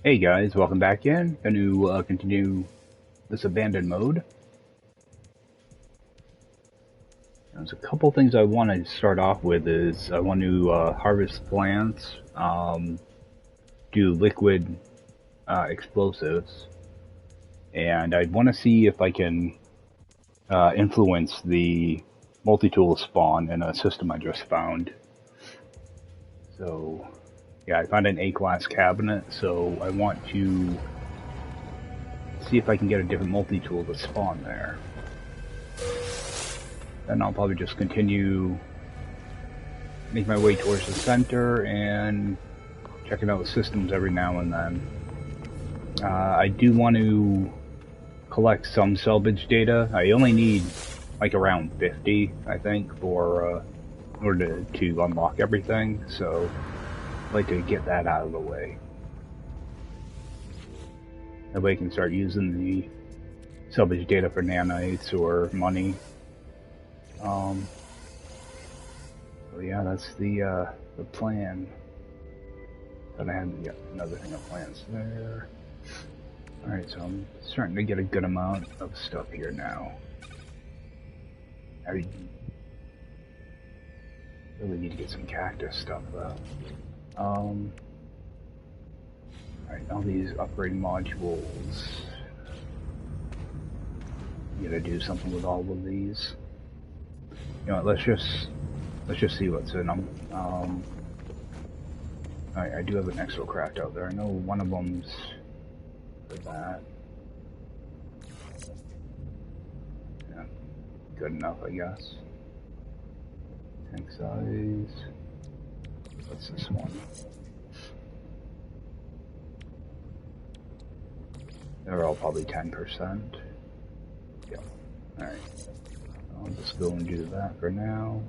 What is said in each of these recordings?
Hey guys, welcome back in. Going to continue this abandoned mode. There's a couple things I want to start off with. Is I want to harvest plants, do liquid explosives, and I want to see if I can influence the multi-tool spawn in a system I just found. So, yeah, I found an A-class cabinet, so I want to see if I can get a different multi-tool to spawn there. Then I'll probably just continue, make my way towards the center and checking out the systems every now and then. I do want to collect some salvage data. I only need like around 50, I think, for in order to unlock everything. So I'd like to get that out of the way. That way I can start using the salvage data for nanites or money. So yeah, that's the plan. But I had another thing of plans there. Alright, so I'm starting to get a good amount of stuff here now. I really need to get some cactus stuff though. Alright, all these upgrade modules. Gotta do something with all of these. You know what, let's just see what's in them. Alright, I do have an exocraft out there. I know one of them's for that. Yeah, good enough, I guess. Tank size. What's this one? They're all probably 10%. Yep. Alright. I'll just go and do that for now.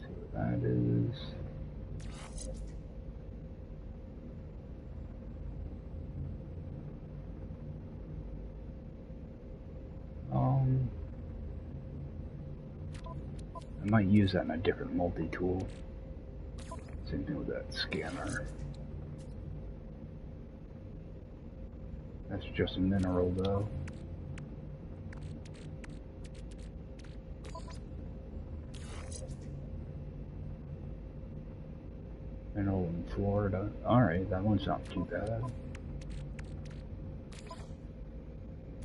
See what that is. I might use that in a different multi-tool. Same thing with that scanner. That's just a mineral though. Mineral in Florida. Alright, that one's not too bad.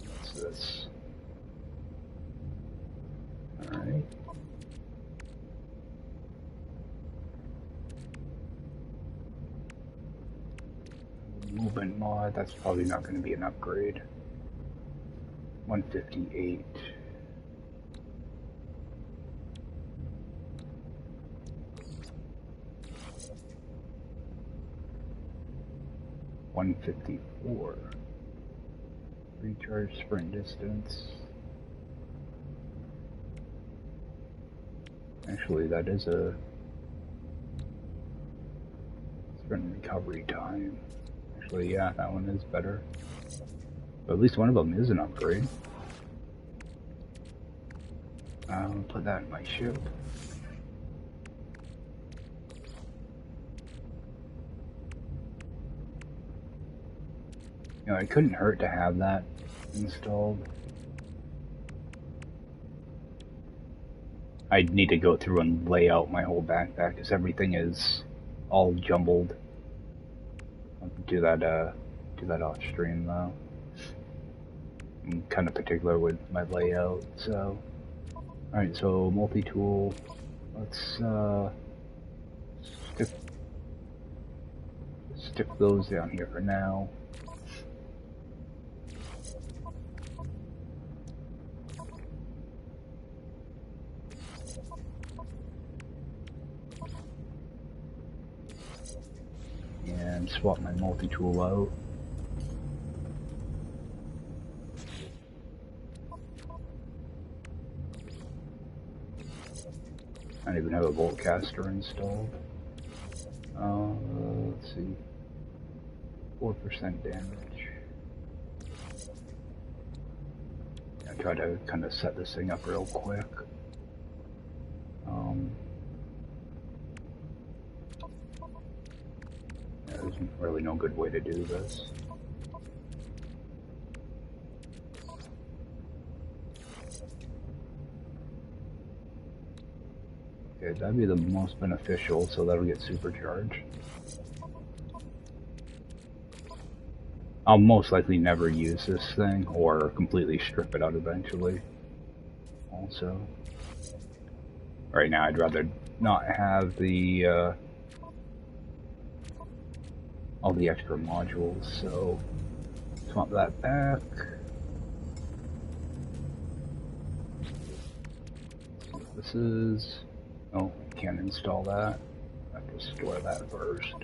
What's this? Alright. Movement mod, that's probably not going to be an upgrade. 158. $154. Recharge sprint distance. Actually, that is a sprint recovery time. Actually, yeah, that one is better. But at least one of them is an upgrade. I'll put that in my ship. You know, it couldn't hurt to have that installed. I'd need to go through and lay out my whole backpack because everything is all jumbled. I'll do that off stream though. I'm kind of particular with my layout, so. Alright, so multi-tool. Let's stick those down here for now. And swap my multi-tool out. I don't even have a bolt caster installed. Let's see. 4% damage. Yeah, I try to kind of set this thing up real quick. Yeah, there's really no good way to do this. Okay, that'd be the most beneficial, so that'll get supercharged. I'll most likely never use this thing, or completely strip it out eventually. Also, right now I'd rather not have the all the extra modules, so swap that back. This is... oh, can't install that. I have to store that first.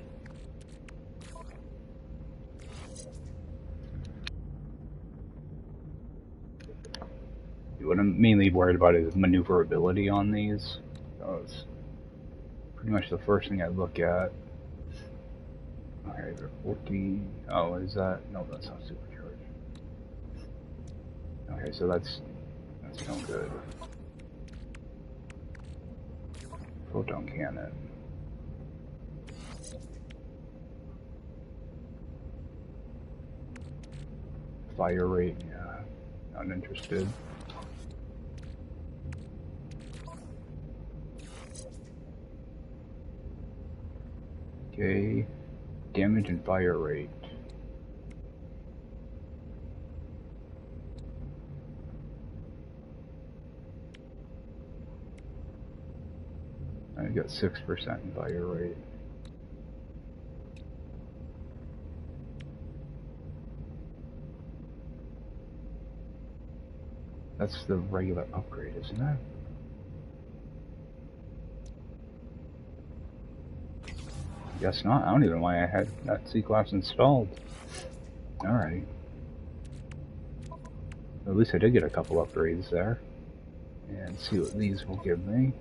What I'm mainly worried about is maneuverability on these. So it's pretty much the first thing I look at. Okay, they're 14. Oh, is that? No, that's not supercharged. Okay, so that's no good. Photon cannon. Fire rate, yeah, not interested. Okay, damage and fire rate. I got 6% in fire rate. That's the regular upgrade, isn't it? Guess not. I don't even know why I had that C-Class installed. Alright. At least I did get a couple upgrades there. And see what these will give me.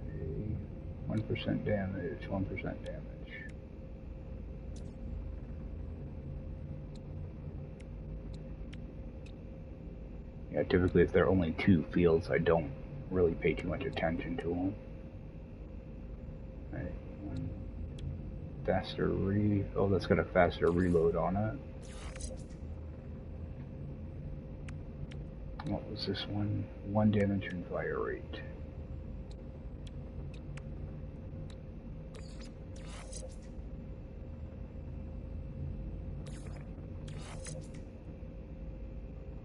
Okay. 1% damage, 1% damage. Yeah, typically if there are only 2 fields, I don't really pay too much attention to them. Right, one faster oh, that's got a faster reload on it. What was this one? 1 damage and fire rate.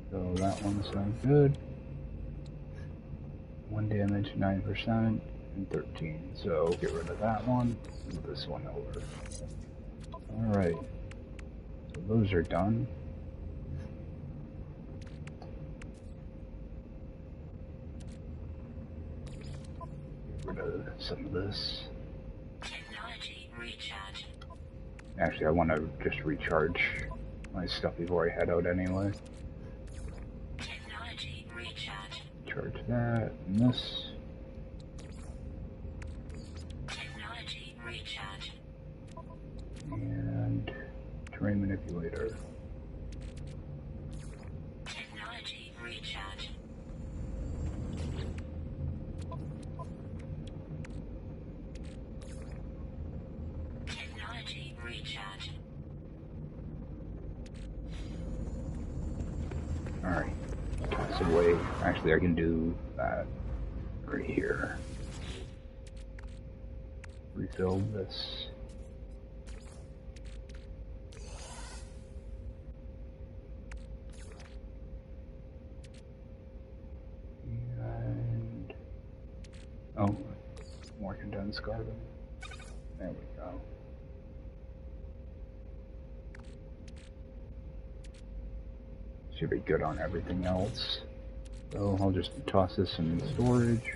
So that one sounds good. 1 damage, 9%, and 13. So get rid of that one, move this one over. Alright. So those are done. Get rid of some of this. Technology recharge. Actually, I want to just recharge my stuff before I head out anyway. Technology recharge. Charge that and this. Technology recharge. And terrain manipulator. Technology recharge. Technology recharge. Alright. Toss it away. Actually, I can do that right here. Refill this. And... oh, more condensed carbon. There we go. Should be good on everything else. So I'll just toss this in storage.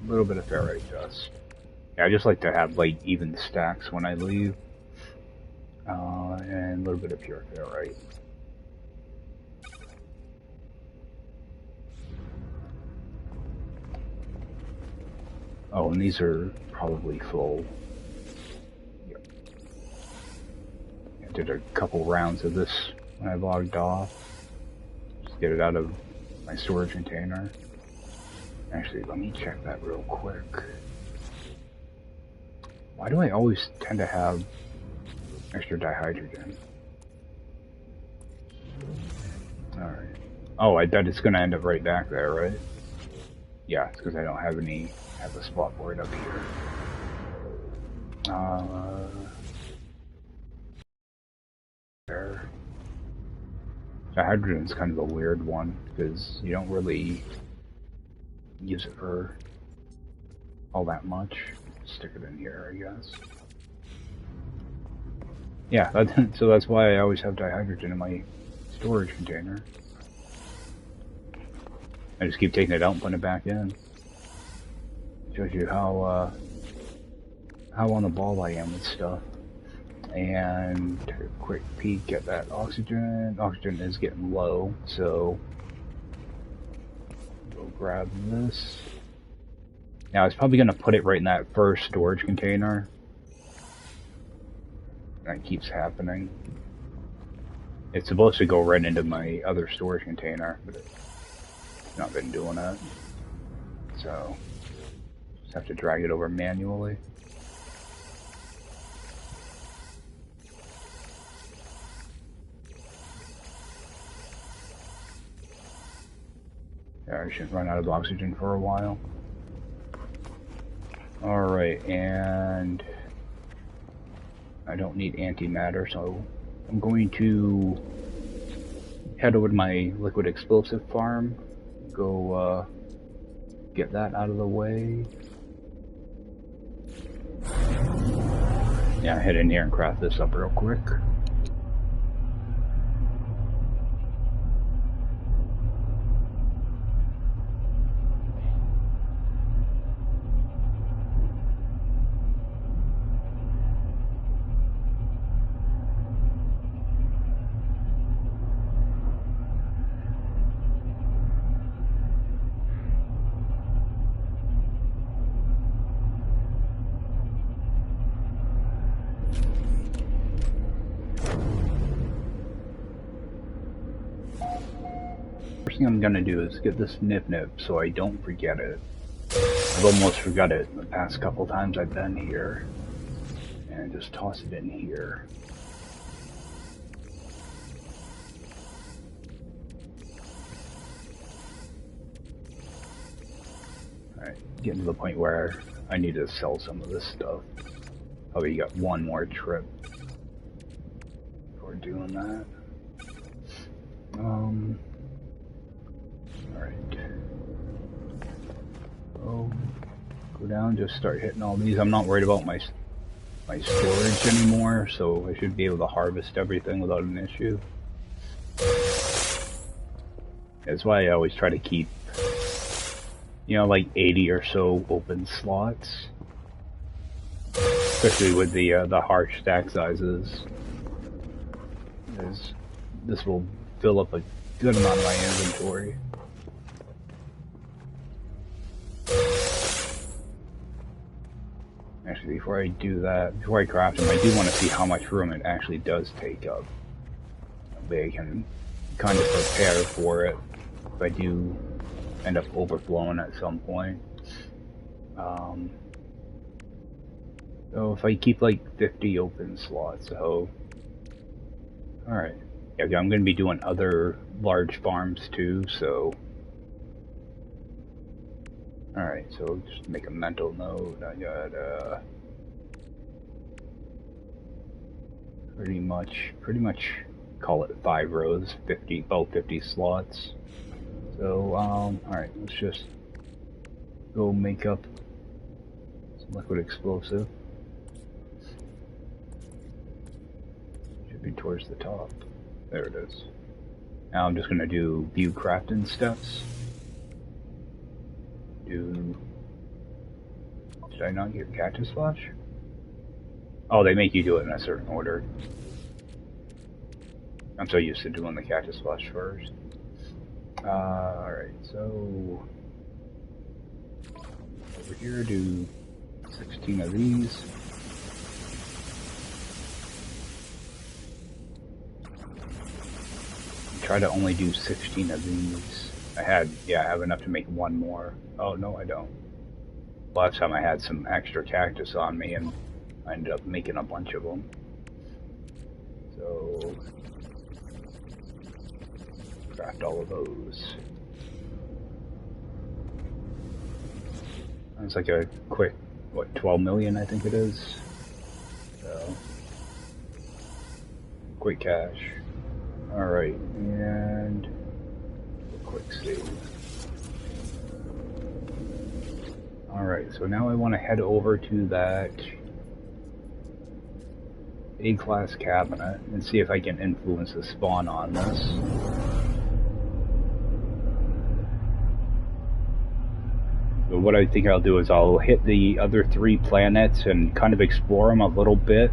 A little bit of ferrite dust. Yeah, I just like to have like even stacks when I leave. And a little bit of pure ferrite. Oh, and these are probably full. Yep. I did a couple rounds of this when I logged off. Just get it out of my storage container. Actually, let me check that real quick. Why do I always tend to have extra dihydrogen? Alright. Oh, I bet it's gonna end up right back there, right? Yeah, it's because I don't have a spot for it up here. There. Dihydrogen's kind of a weird one, because you don't really use it for all that much. Stick it in here, I guess. Yeah, so that's why I always have dihydrogen in my storage container. I just keep taking it out and putting it back in. Shows you how on the ball I am with stuff. And take a quick peek at that oxygen. Oxygen is getting low, so we'll grab this. Now I was probably gonna put it right in that first storage container. That keeps happening. It's supposed to go right into my other storage container, but it's not been doing it. So just have to drag it over manually. Yeah, I shouldn't run out of oxygen for a while. Alright, and I don't need antimatter, so I'm going to head over to my liquid explosive farm, go get that out of the way. Yeah, head in here and craft this up real quick. First thing I'm gonna do is get this nip so I don't forget it. I've almost forgot it the past couple times I've been here. And just toss it in here. Alright, getting to the point where I need to sell some of this stuff. Probably got one more trip before doing that. Alright. Oh, go down, just start hitting all these. I'm not worried about my storage anymore, so I should be able to harvest everything without an issue. That's why I always try to keep, you know, like 80 or so open slots. Especially with the harsh stack sizes. This will fill up a good amount of my inventory. Actually, before I do that, before I craft them, I do want to see how much room it actually does take up. That way I can kind of prepare for it if I do end up overflowing at some point. So if I keep like 50 open slots, so... Alright. Yeah, I'm going to be doing other large farms too, so... Alright, so just make a mental note. I got, pretty much call it 5 rows, about 50 slots. So, alright, let's just go make up some liquid explosive. Should be towards the top. There it is. Now I'm just gonna do view crafting steps. Did I not get cactus flash? Oh, they make you do it in a certain order. I'm so used to doing the cactus flash first. Alright, so... Over here, do 16 of these. Try to only do 16 of these. I have enough to make one more. Oh, no, I don't. Last time I had some extra cactus on me and I ended up making a bunch of them. So, craft all of those. It's like a quick, what, 12 million I think it is. So, quick cash. Alright, and a quick save. Alright, so now I want to head over to that A-class cabinet and see if I can influence the spawn on this. But what I think I'll do is I'll hit the other 3 planets and kind of explore them a little bit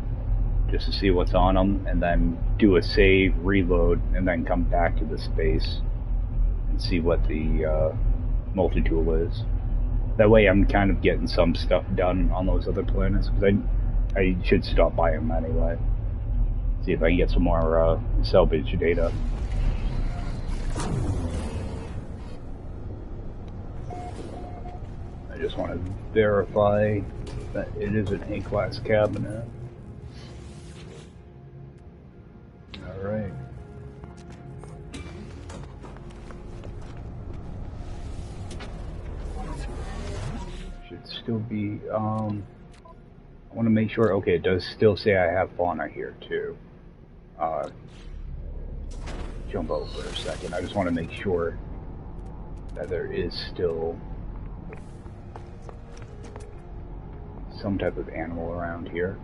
just to see what's on them, and then do a save, reload, and then come back to the space and see what the multi-tool is. That way I'm kind of getting some stuff done on those other planets, because I should stop by them anyway. See if I can get some more salvage data. I just want to verify that it is an A-class cabinet. Alright. Should still be, I want to make sure, okay, it does still say I have fauna here too. Jump over for a second. I just want to make sure that there is still some type of animal around here.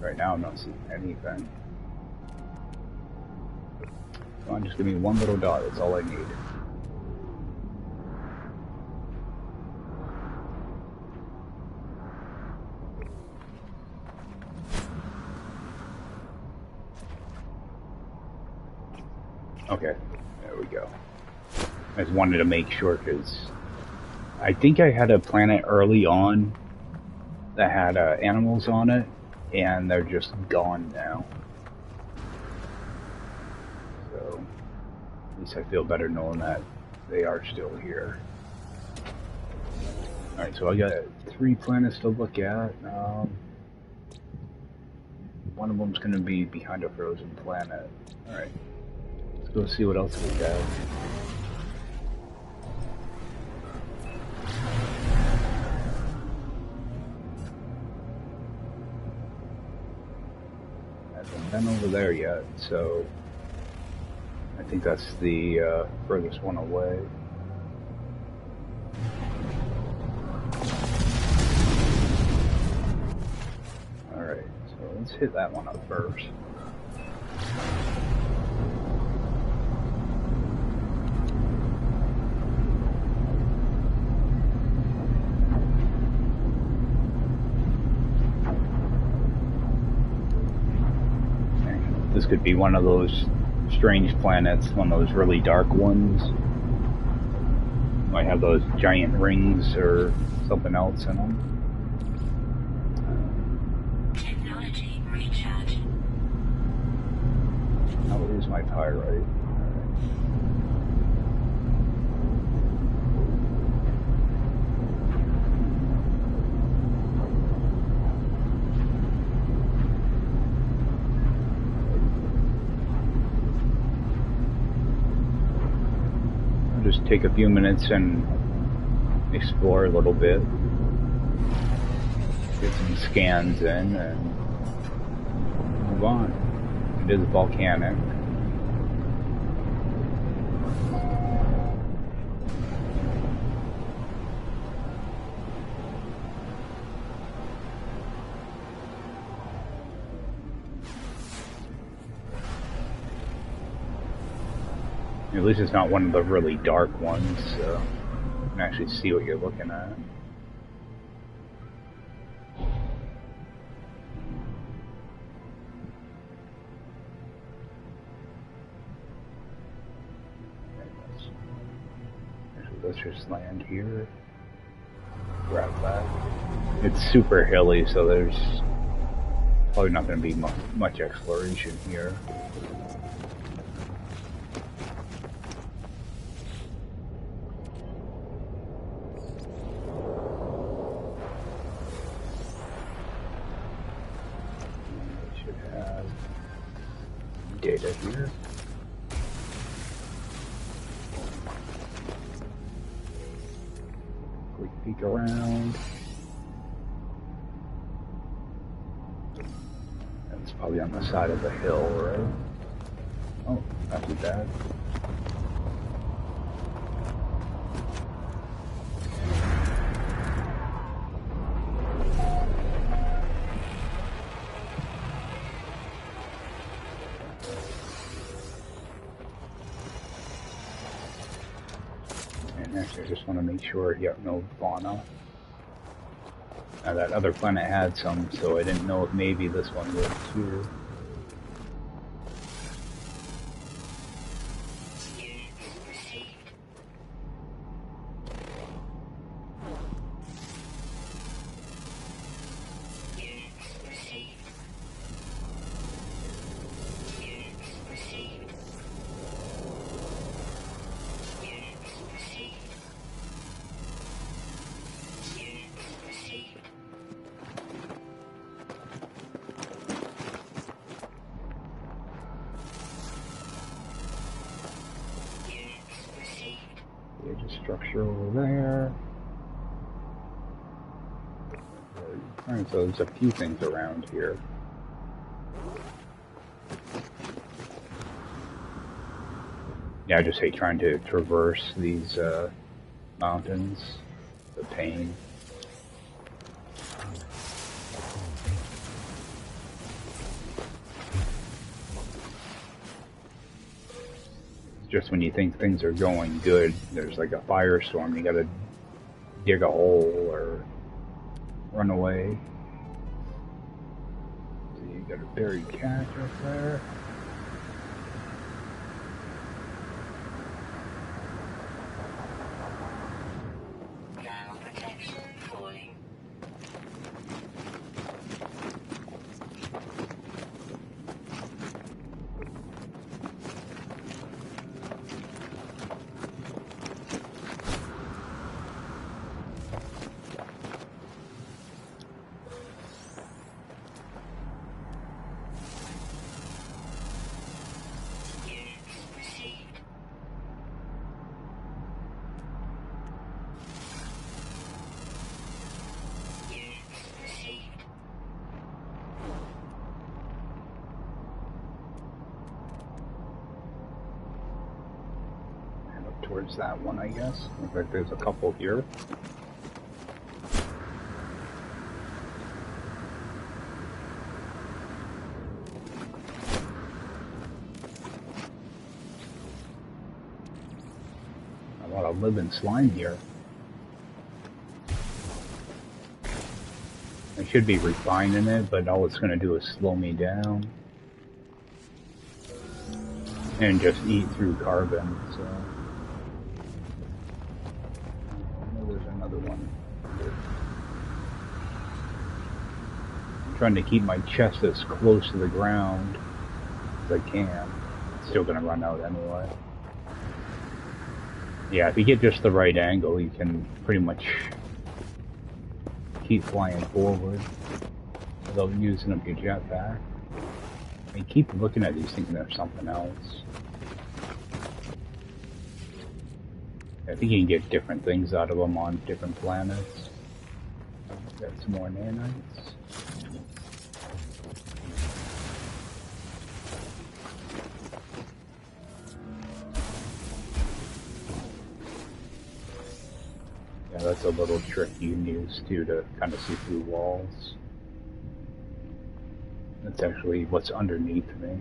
Right now I'm not seeing anything. Come on, just give me one little dot, that's all I need. Okay, there we go. I just wanted to make sure, because I think I had a planet early on that had animals on it, and they're just gone now. So, at least I feel better knowing that they are still here. Alright, so I got 3 planets to look at. One of them's going to be behind a frozen planet. Alright. Go see what else we got. I haven't been over there yet, so I think that's the furthest one away. Alright, so let's hit that one up first. This could be one of those strange planets, one of those really dark ones. Might have those giant rings or something else in them. Technology recharge. Now where's my pyrite? Just take a few minutes and explore a little bit, get some scans in, and move on. It is volcanic. At least it's not one of the really dark ones, so you can actually see what you're looking at. Let's just land here. grab that. It's super hilly, so there's probably not going to be much exploration here. Should have data here. Quick peek around. It's probably on the side of the hill, right? Oh, not too bad. And actually, I just want to make sure you have no fauna. Now, that other planet had some, so I didn't know if maybe this one would too. Structure over there. Alright, so there's a few things around here. Yeah, I just hate trying to traverse these mountains. The pain. Just when you think things are going good, there's like a firestorm, you gotta dig a hole or run away. So you got a buried cache up there. Now protection falling. Towards that one, I guess. Looks like there's a couple here. A lot of living slime here. I should be refining it, but all it's going to do is slow me down. And just eat through carbon, so... Trying to keep my chest as close to the ground as I can. It's still gonna run out anyway. Yeah, if you get just the right angle, you can pretty much keep flying forward without using up your jetpack. I keep looking at these thinking there's something else. I think you can get different things out of them on different planets. Got some more nanites. Yeah, that's a little trick you can use too to kind of see through walls. That's actually what's underneath me.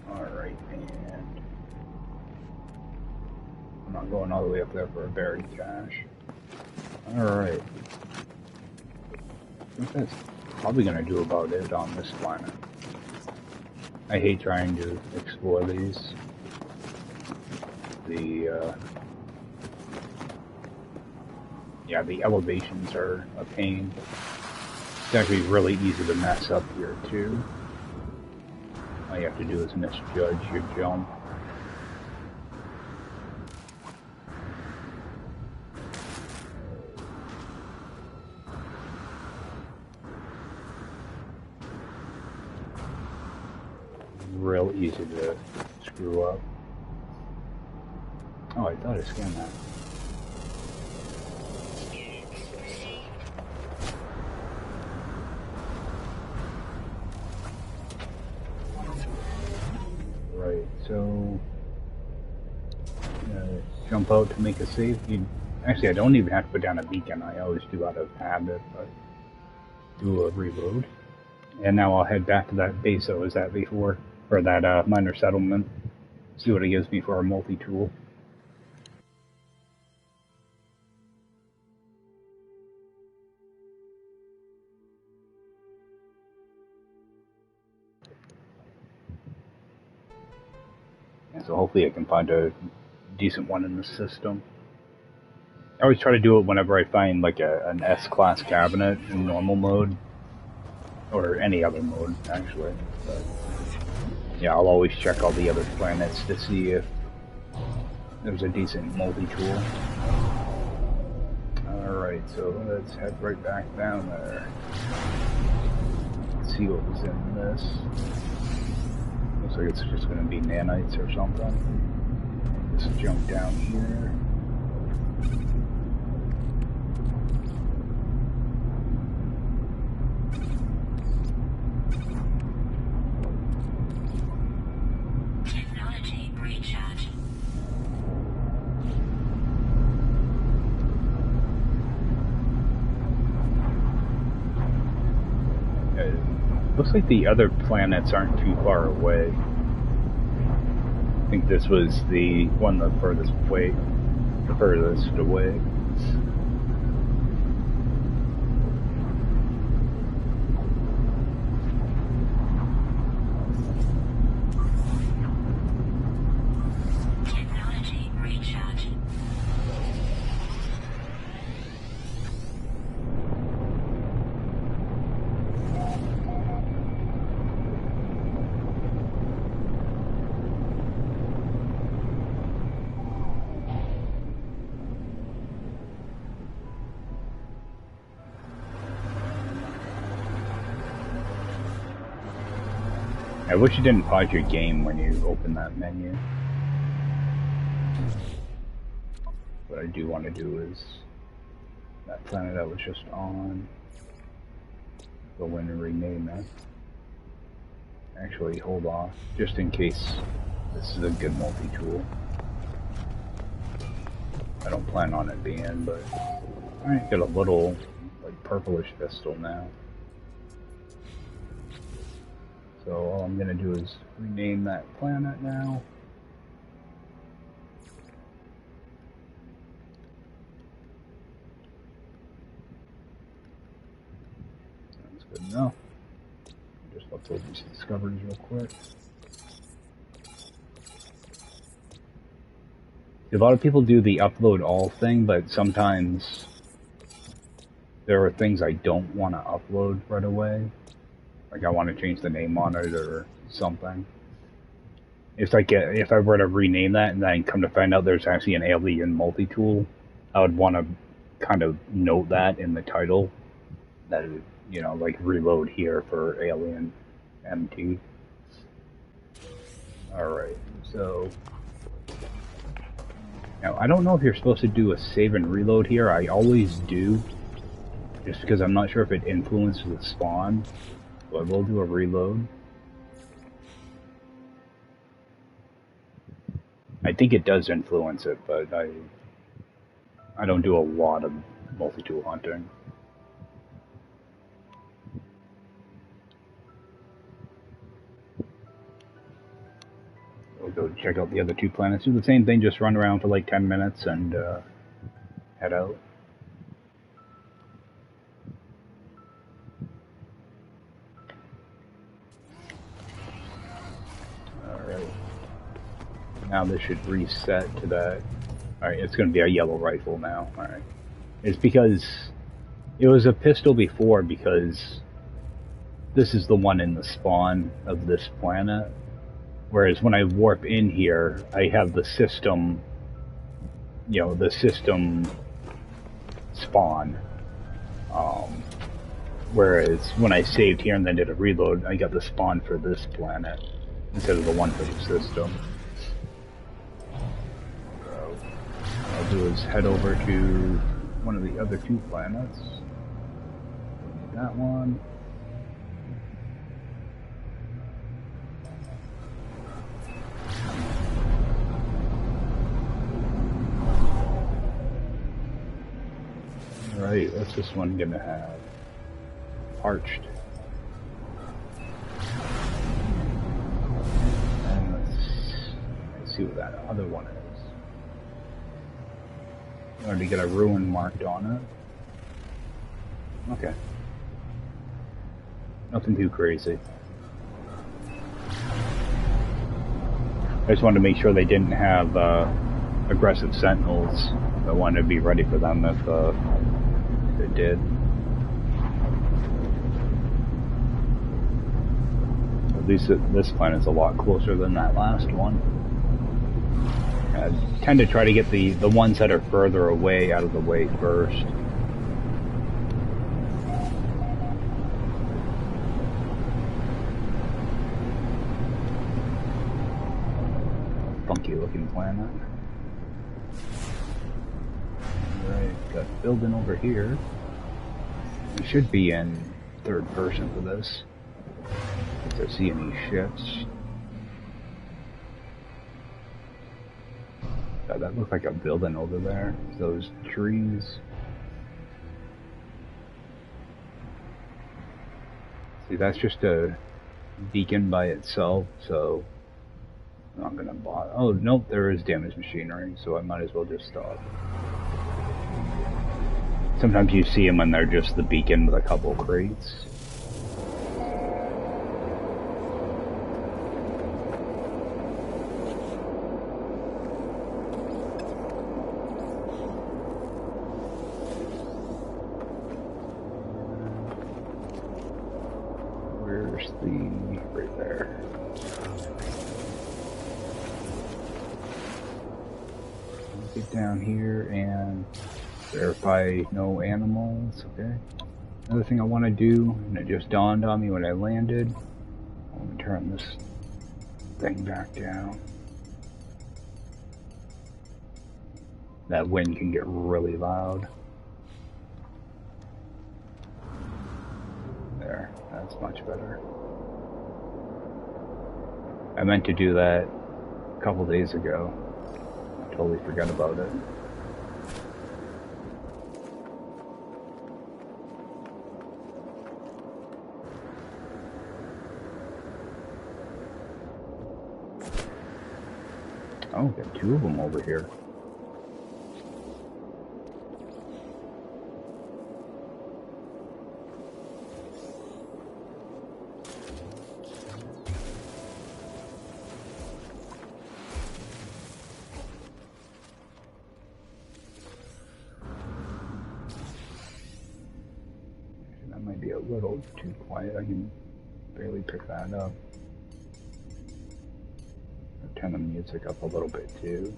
Alright, and I'm not going all the way up there for a buried cache. Alright. I think that's probably going to do about it on this planet. I hate trying to explore these. the yeah, the elevations are a pain. It's actually really easy to mess up here too. All you have to do is misjudge your jump. Real easy to screw up. Oh, I thought I scanned that. Right, so jump out to make a save. Actually, I don't even have to put down a beacon. I always do out of habit, but do a reload. And now I'll head back to that base I was at before, or that minor settlement. See what it gives me for a multi-tool. And so hopefully I can find a decent one in the system. I always try to do it whenever I find like an S-class cabinet in normal mode, or any other mode actually. But yeah, I'll always check all the other planets to see if there's a decent multi-tool. Alright, so let's head right back down there. Let's see what was in this. Looks like it's just going to be nanites or something. Just jump down here. Technology recharge. Looks like the other planets aren't too far away. I think this was the one the furthest away. Technology recharge. I wish you didn't pause your game when you open that menu. What I do want to do is that planet I was just on, go in and rename it. Actually, hold off, just in case this is a good multi-tool. I don't plan on it being, but I get a little like purplish pistol now. So all I'm gonna do is rename that planet now. That's good enough. Just upload these discoveries real quick. A lot of people do the upload all thing, but sometimes there are things I don't want to upload right away. Like I want to change the name on it or something. If I were to rename that and then come to find out there's actually an alien multi-tool, I would want to kind of note that in the title. That it, you know, like reload here for alien MT. Alright, so now I don't know if you're supposed to do a save and reload here. I always do, just because I'm not sure if it influences the spawn. So I will do a reload. I think it does influence it, but I don't do a lot of multi-tool hunting. We'll go check out the other two planets. Do the same thing, just run around for like 10 minutes and head out. Alright. Now this should reset to that. Alright, it's going to be a yellow rifle now. Alright. It's because it was a pistol before, because this is the one in the spawn of this planet. Whereas when I warp in here, I have the system, you know, the system spawn. Whereas when I saved here and then did a reload, I got the spawn for this planet instead of the one for the system. So what I'll do is head over to one of the other two planets. That one. Alright, what's this one gonna have? Parched. And let's see what that other one is. I already got a ruin marked on it. Okay. Nothing too crazy. I just wanted to make sure they didn't have aggressive sentinels. I wanted to be ready for them if it did. At least this planet's a lot closer than that last one. I tend to try to get the ones that are further away out of the way first. Funky looking planet. Alright, got a building over here. We should be in third person for this. If I see any ships. God, that looked like a building over there. Those trees. See, that's just a beacon by itself, so I'm not gonna bother. Oh, nope, there is damaged machinery, so I might as well just stop. Sometimes you see them when they're just the beacon with a couple crates. Where's the... right there. Get down here and verify no animals, okay. Another thing I want to do, and it just dawned on me when I landed, I'm going to turn this thing back down. That wind can get really loud. There, that's much better. I meant to do that a couple days ago. I totally forgot about it. Oh, got two of them over here. That might be a little too quiet. I can barely pick that up. Turn the music up a little bit too.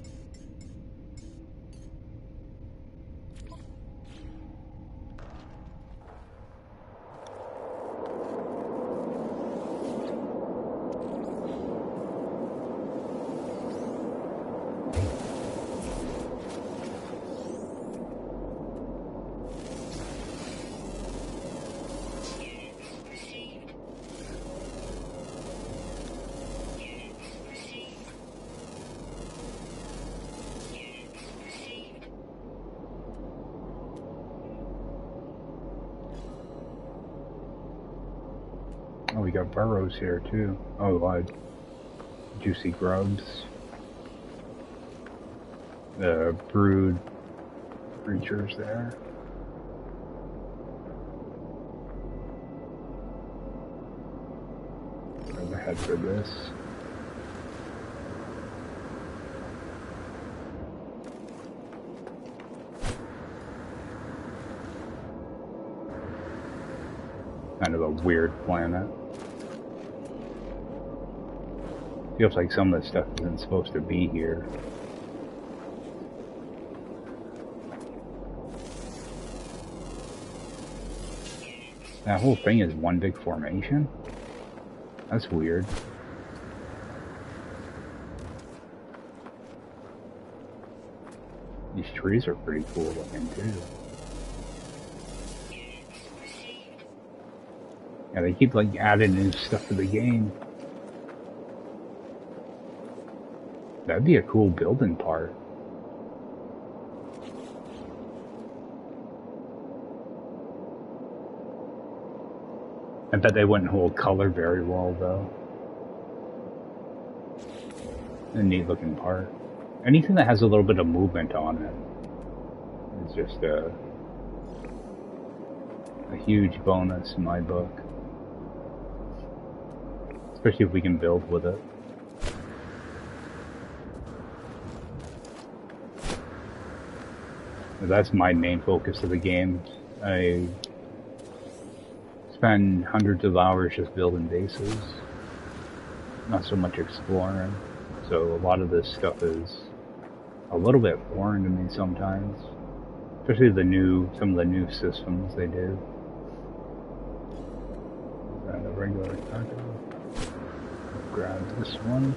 Oh, we got burrows here too. Oh, juicy grubs. The brood creatures there. I'm gonna head for this. kind of a weird planet. Feels like some of the stuff isn't supposed to be here. That whole thing is one big formation? That's weird. These trees are pretty cool looking too. Yeah, they keep like adding new stuff to the game. That'd be a cool building part. I bet they wouldn't hold color very well though. A neat looking part. Anything that has a little bit of movement on it is just a huge bonus in my book. Especially if we can build with it. That's my main focus of the game. I spend hundreds of hours just building bases, not so much exploring. So a lot of this stuff is a little bit foreign to me sometimes, especially some of the new systems they do. And a regular taco. Grab this one.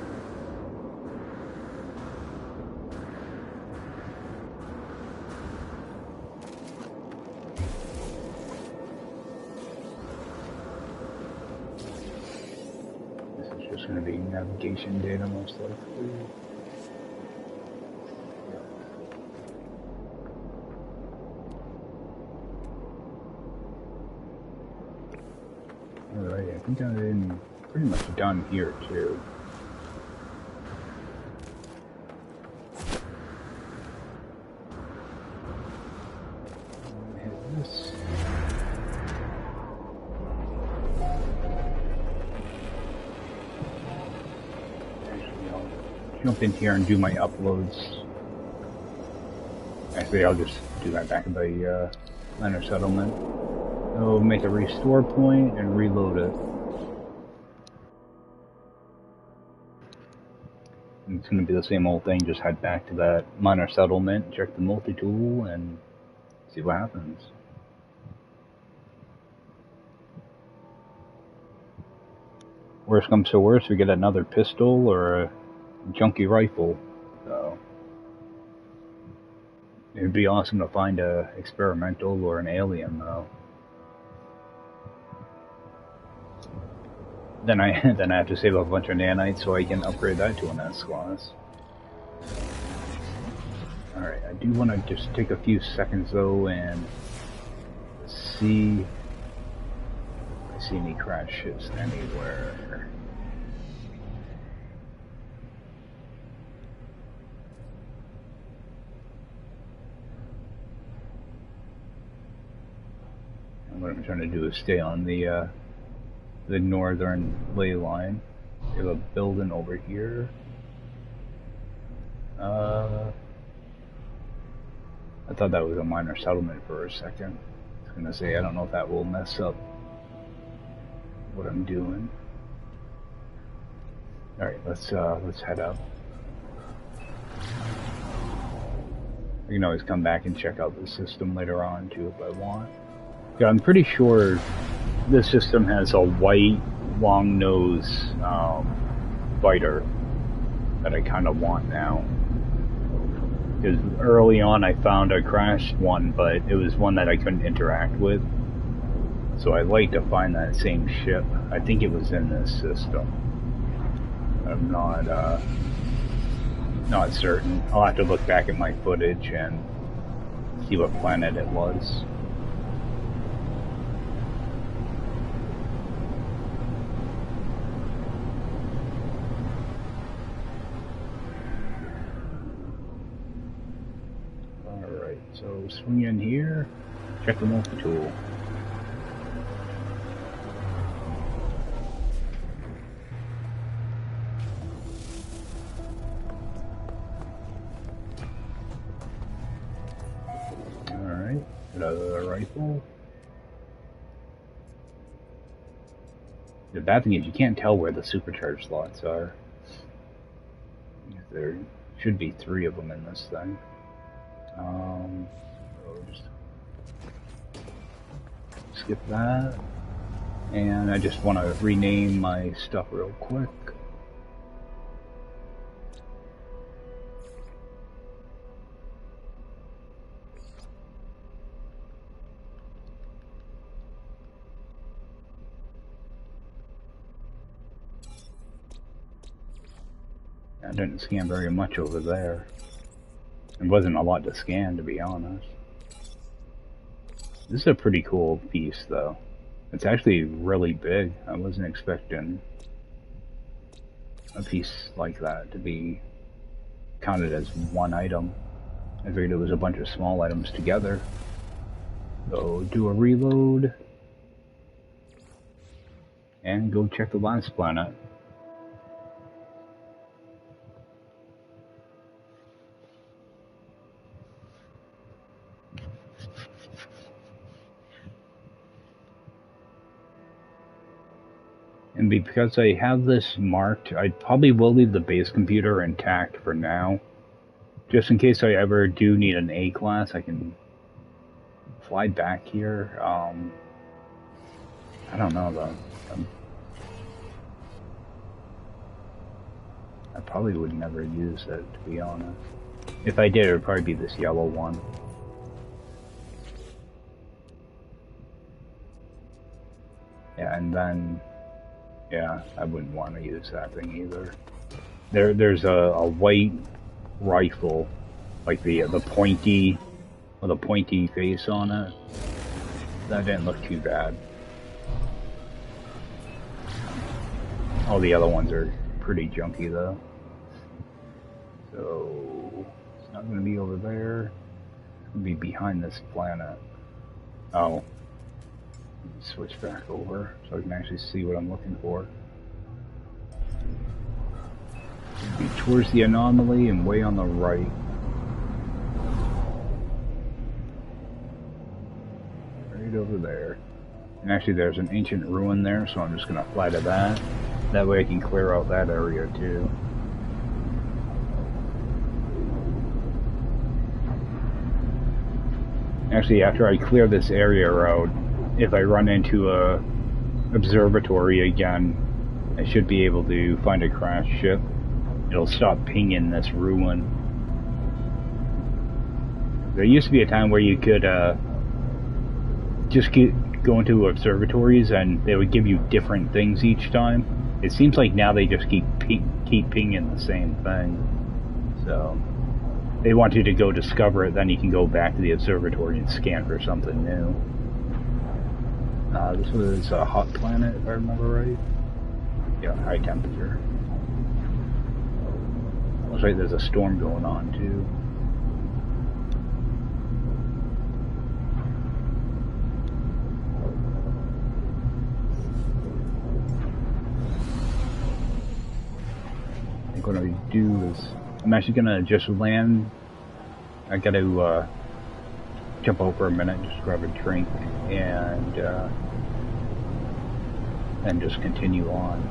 It's going to be navigation data most likely. Alright, I think I'm pretty much done here too. Hit this. Jump in here and do my uploads. Actually, I'll just do that back at the minor settlement. I'll make a restore point and reload it. And it's going to be the same old thing, just head back to that minor settlement, check the multi-tool, and see what happens. Worst comes to worst, we get another pistol or a junky rifle, so it'd be awesome to find a experimental or an alien though. Then I have to save a bunch of nanites so I can upgrade that to an S class. Alright, I do want to just take a few seconds though and see if I see any crash ships anywhere. What I'm trying to do is stay on the northern ley line. We have a building over here. I thought that was a minor settlement for a second. I was gonna say I don't know if that will mess up what I'm doing. All right, let's head up. I can always come back and check out the system later on too if I want. Yeah, I'm pretty sure this system has a white, long nose fighter that I kind of want now. Because early on I found a crashed one, but it was one that I couldn't interact with. So I'd like to find that same ship. I think it was in this system. I'm not certain. I'll have to look back at my footage and see what planet it was. So swing in here, check the multi-tool. Alright, another rifle. The bad thing is you can't tell where the supercharge slots are. There should be 3 of them in this thing. Just skip that. And I just want to rename my stuff real quick. I didn't scan very much over there. There wasn't a lot to scan, to be honest. This is a pretty cool piece, though. It's actually really big. I wasn't expecting a piece like that to be counted as one item. I figured it was a bunch of small items together. So do a reload and go check the last planet. And because I have this marked, I probably will leave the base computer intact for now. Just in case I ever do need an A class, I can fly back here. I don't know though. I probably would never use it, to be honest. If I did, it would probably be this yellow one. Yeah, and then, yeah, I wouldn't want to use that thing either. There's a white rifle, like the pointy, with a pointy face on it. That didn't look too bad. All the other ones are pretty junky though. So it's not going to be over there. It's going to be behind this planet. Oh. Switch back over so I can actually see what I'm looking for. It'll be towards the anomaly and way on the right. Right over there. And actually there's an ancient ruin there, so I'm just going to fly to that. That way I can clear out that area too. Actually, after I clear this area out, if I run into a observatory again, I should be able to find a crashed ship. It'll stop pinging this ruin. There used to be a time where you could just go into observatories and they would give you different things each time. It seems like now they just keep pinging the same thing. So they want you to go discover it, then you can go back to the observatory and scan for something new. This was a hot planet, if I remember right. Yeah, high temperature. Looks like there's a storm going on, too. I think what I do is, I'm actually gonna just land. I gotta, jump out for a minute, just grab a drink, and just continue on.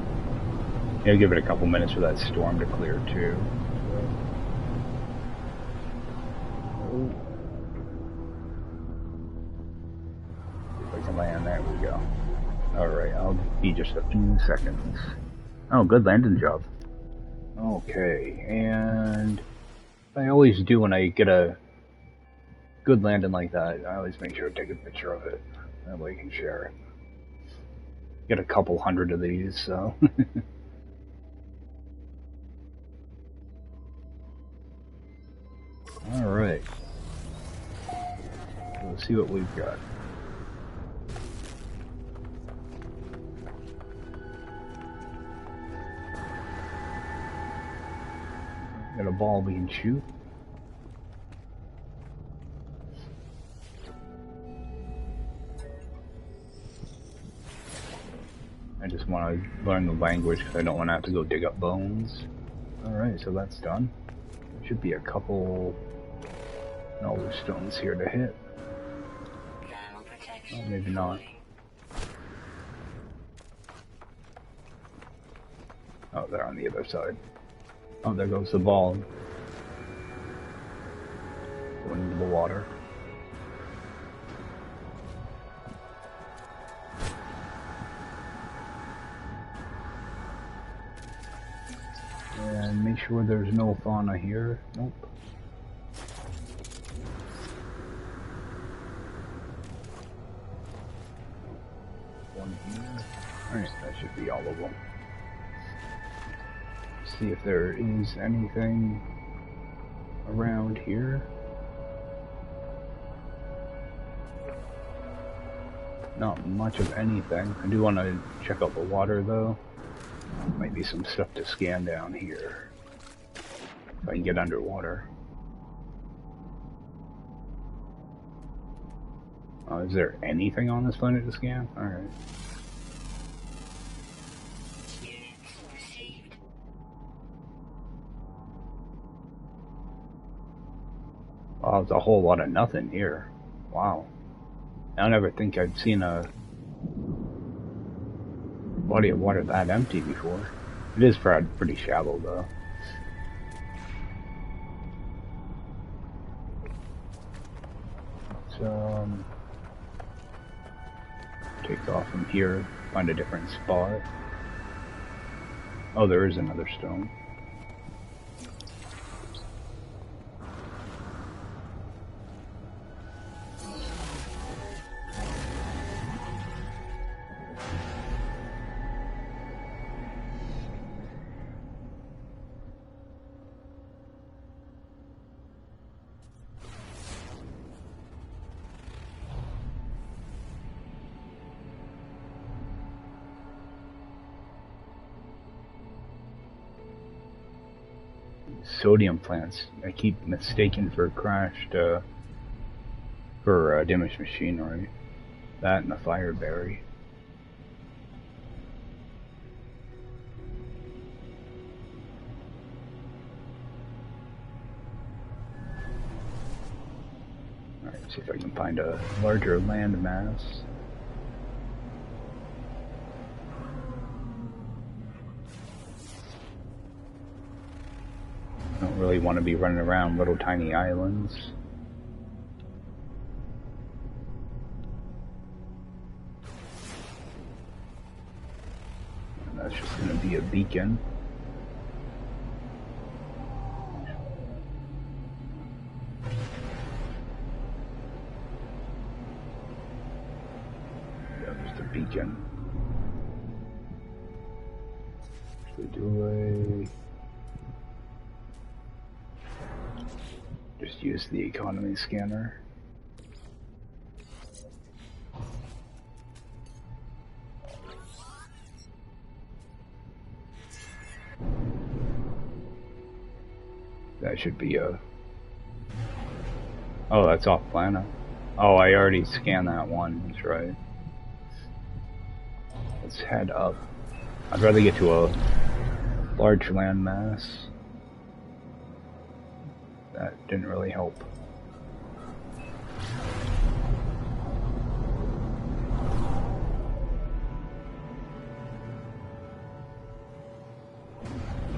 I'll give it a couple minutes for that storm to clear too. If I can land, there we go. Alright, I'll be just a few seconds. Oh, good landing job. Okay, and I always do when I get a good landing like that, I always make sure to take a picture of it. That way you can share it. Get a couple hundred of these, so. Alright. Let's see what we've got. Got a ball we can shoot. I just want to learn the language because I don't want to have to go dig up bones. Alright, so that's done. There should be a couple other stones here to hit. Oh, maybe not. Oh, they're on the other side. Oh, there goes the ball. Going into the water. And make sure there's no fauna here. Nope. One here. Alright, that should be all of them. See if there is anything around here. Not much of anything. I do want to check out the water though. Might be some stuff to scan down here. If I can get underwater. Is there anything on this planet to scan? Alright. Wow, there's a whole lot of nothing here. Wow. I don't ever think I'd seen a body of water that empty before. It is pretty shallow though. Let's take off from here, find a different spot. Oh, there is another stone. Sodium plants. I keep mistaken for crashed, damaged machinery. That and a fireberry. Alright, see if I can find a larger land mass. Don't really want to be running around little tiny islands. And that's just going to be a beacon. Yeah, just a beacon. Should we do just use the economy scanner. That should be a... Oh, that's off planet. Oh, I already scanned that one, that's right. Let's head up. I'd rather get to a large landmass. That didn't really help.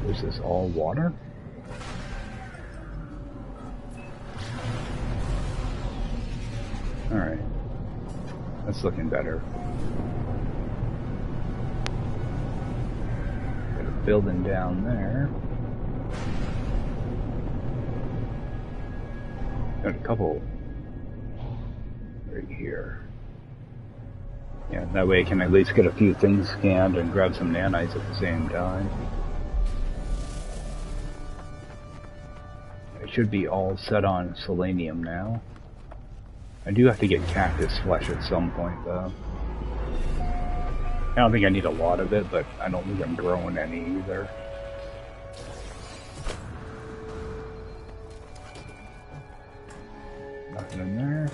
Is this all water? Alright. That's looking better. Got a building down there. Got a couple right here. Yeah, that way I can at least get a few things scanned and grab some nanites at the same time. It should be all set on selenium now. I do have to get cactus flesh at some point though. I don't think I need a lot of it, but I don't think I'm growing any either. Nothing in there.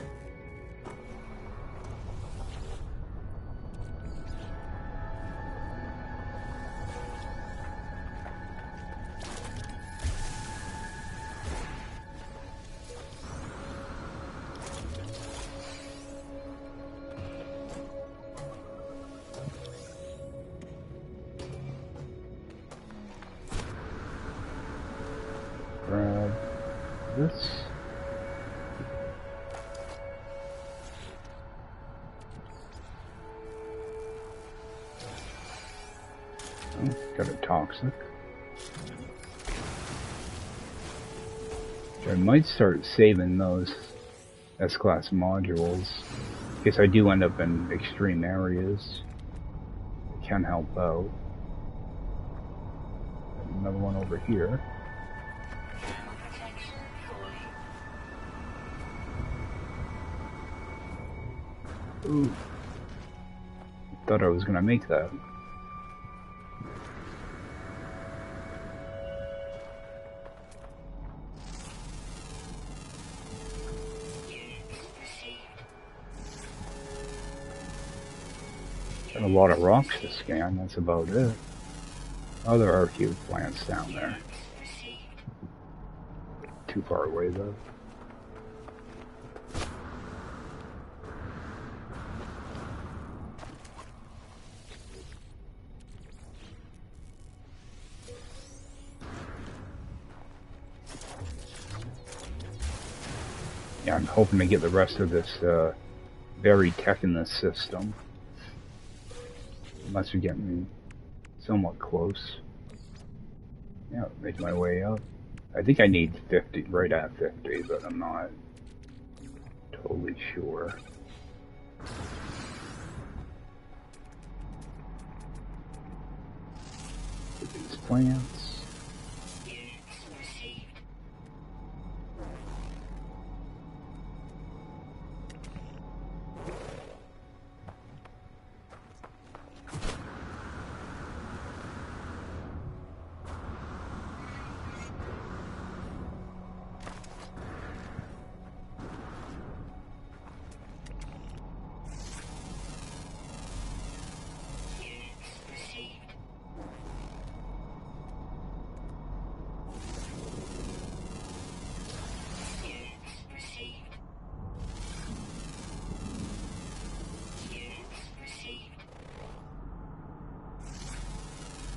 this. Oh, got a toxic. I might start saving those S-class modules in case I do end up in extreme areas. It can help out. Another one over here. Ooh. Thought I was gonna make that. Got a lot of rocks to scan, that's about it. Oh, there are a few plants down there. Too far away though. Yeah, I'm hoping to get the rest of this berry tech in this system. Unless you're getting somewhat close. Yeah, make my way up. I think I need 50, right at 50, but I'm not totally sure. Look at these plants.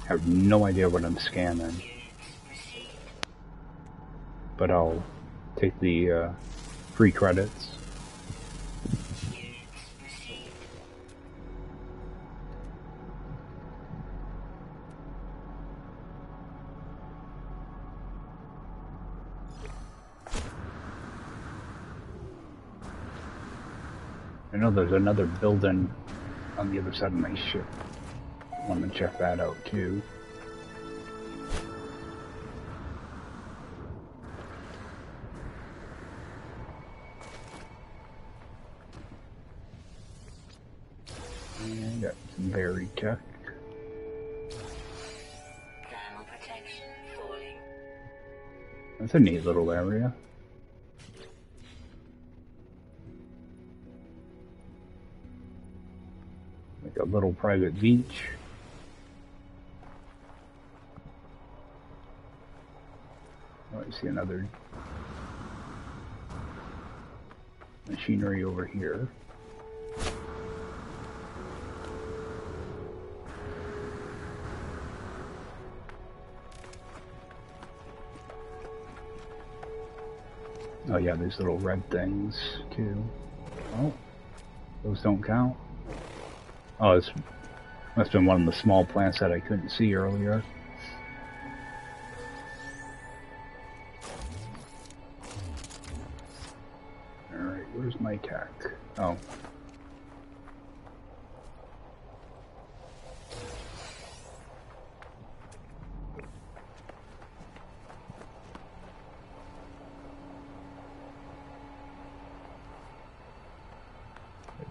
I have no idea what I'm scanning, but I'll take the free credits. I know there's another building on the other side of my ship. I want to check that out too. And got some berry tech. That's a neat little area. Like a little private beach. Oh, I see another machinery over here. Oh yeah, there's little red things too. Oh, those don't count. Oh, this must have been one of the small plants that I couldn't see earlier. Alright, where's my tech? Oh.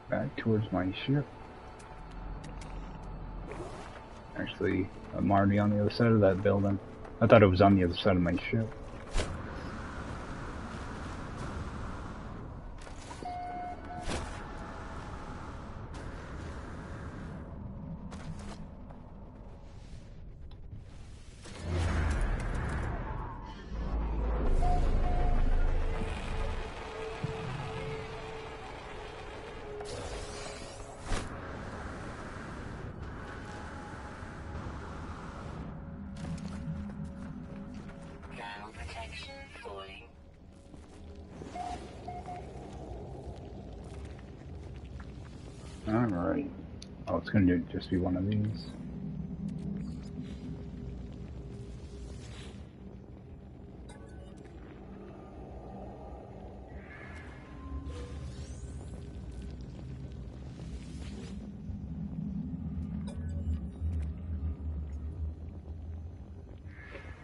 Back towards my ship. Actually, I'm already on the other side of that building. I thought it was on the other side of my ship. Alright. Oh, it's gonna just be one of these.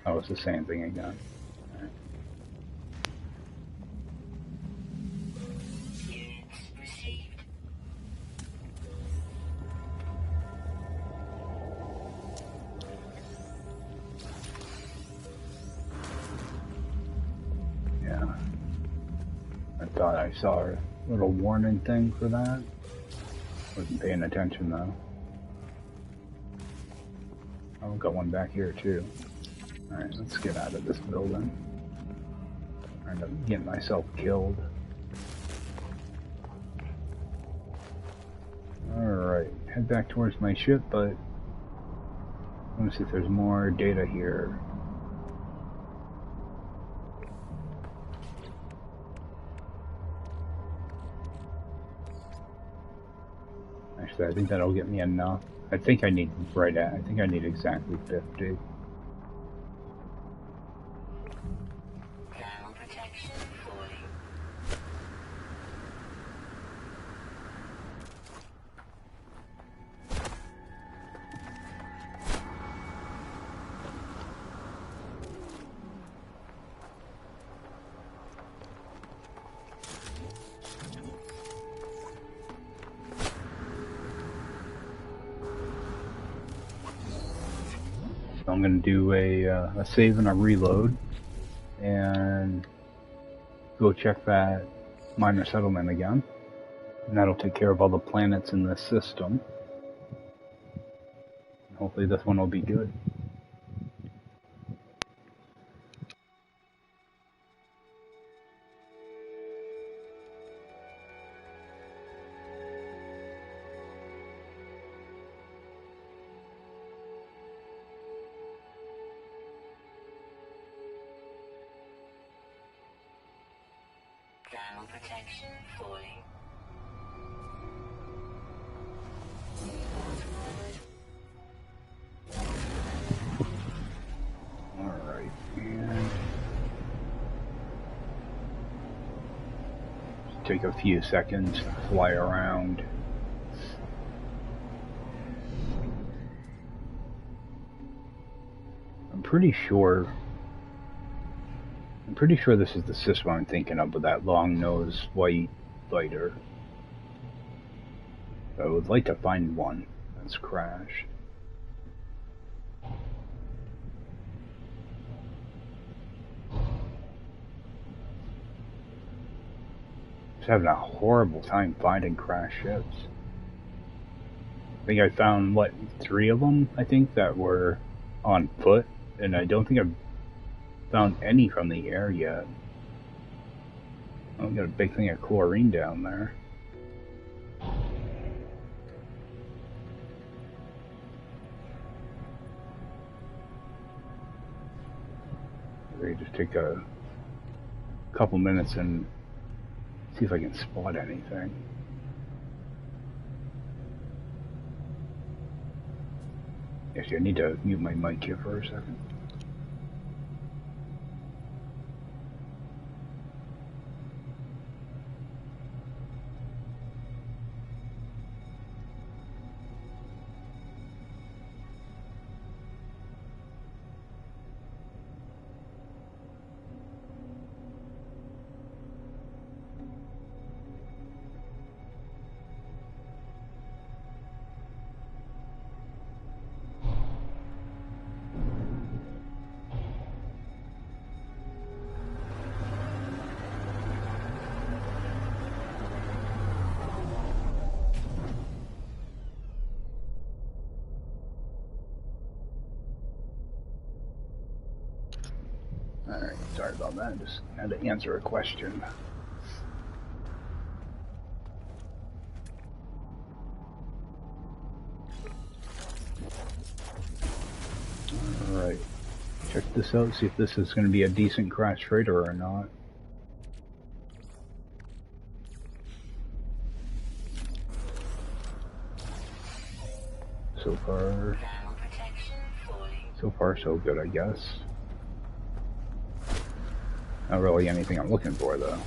Oh, it's the same thing again. Alright. Yeah. I thought I saw a little warning thing for that. Wasn't paying attention though. Oh, got one back here too. Alright, let's get out of this building. I end up getting myself killed. Alright, head back towards my ship, but let me see if there's more data here. Actually, I think that'll get me enough. I think I need I think I need exactly 50. Protection falling. So I'm going to do a save and a reload, and go check that minor settlement again. And that'll take care of all the planets in this system. Hopefully this one will be good. Thermal protection falling. Alright, and just take a few seconds to fly around. I'm pretty sure this is the system I'm thinking of with that long-nosed white fighter. I would like to find one that's crashed. Just having a horrible time finding crashed ships. I think I found, what, 3 of them, I think, that were on foot, and I don't think I've found any from the air yet. Oh, we got a big thing of chlorine down there. Maybe just take a couple minutes and see if I can spot anything. Actually, I need to mute my mic here for a second. Alright, sorry about that. I just had to answer a question. Alright, check this out, see if this is going to be a decent crash freighter or not. far. Thermal protection falling. So far, so good, I guess. Not really anything I'm looking for, though.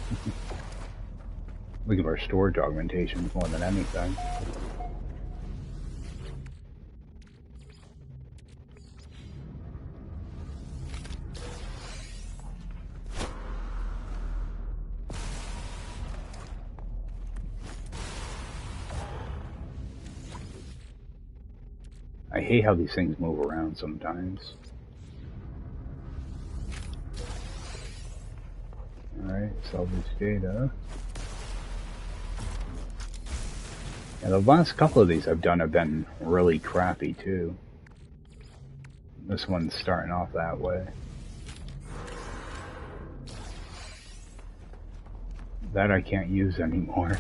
Looking for storage augmentations more than anything. I hate how these things move around sometimes. Alright, salvage data. And the last couple of these I've done have been really crappy too. This one's starting off that way. That I can't use anymore.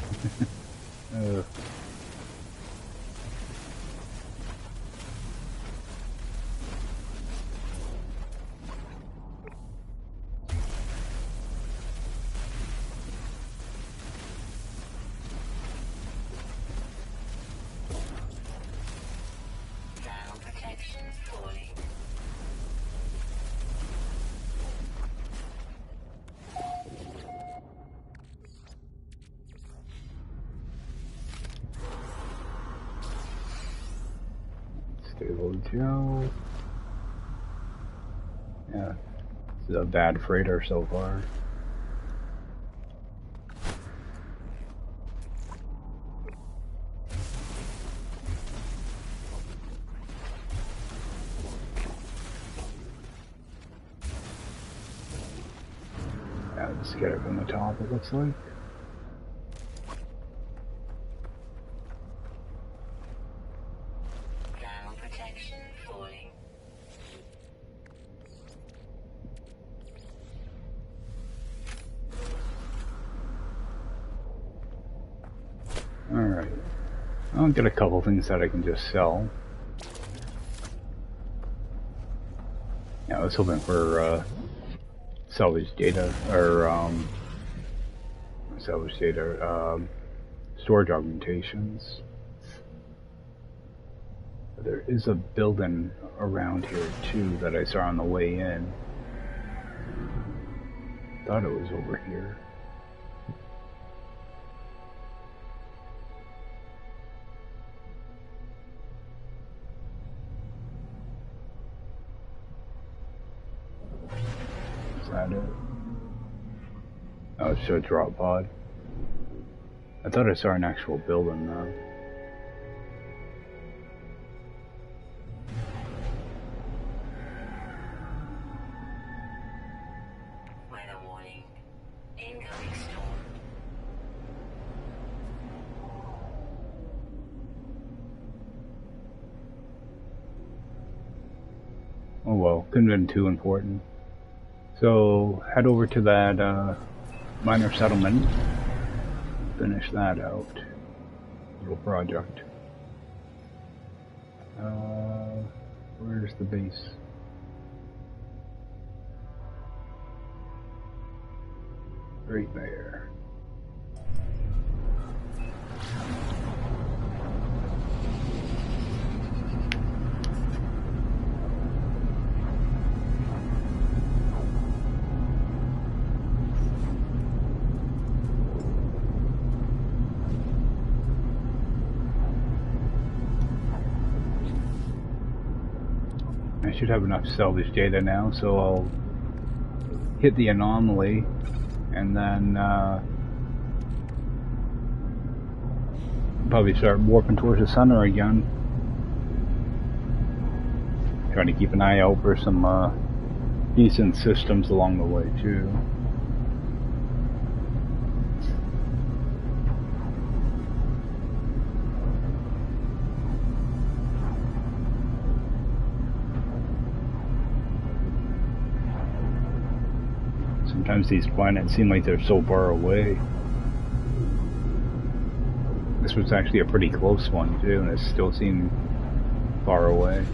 Stable Joe. Yeah, this is a bad freighter so far. Yeah, let's get it from the top, it looks like. Alright. I'll get a couple things that I can just sell. Yeah, I was hoping for salvage data, or salvage data, storage augmentations. There is a building around here too that I saw on the way in. Thought it was over here. Is that it? Oh, it's a drop pod. I thought I saw an actual building though. Oh well, couldn't have been too important. So, head over to that minor settlement. Finish that out. Little project. Where's the base? Right there. I should have enough salvage data now, so I'll hit the anomaly and then probably start warping towards the center again. Trying to keep an eye out for some decent systems along the way too. Sometimes these planets seem like they're so far away. This was actually a pretty close one too, and it still seemed far away.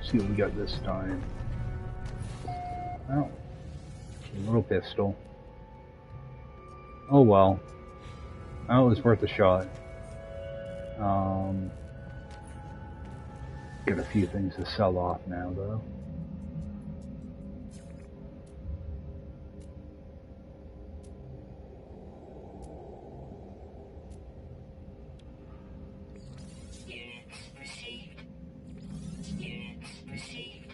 see what we got this time. Oh, a little pistol. Oh well. Oh, it was worth a shot. Got a few things to sell off now, though. Units received. Units received.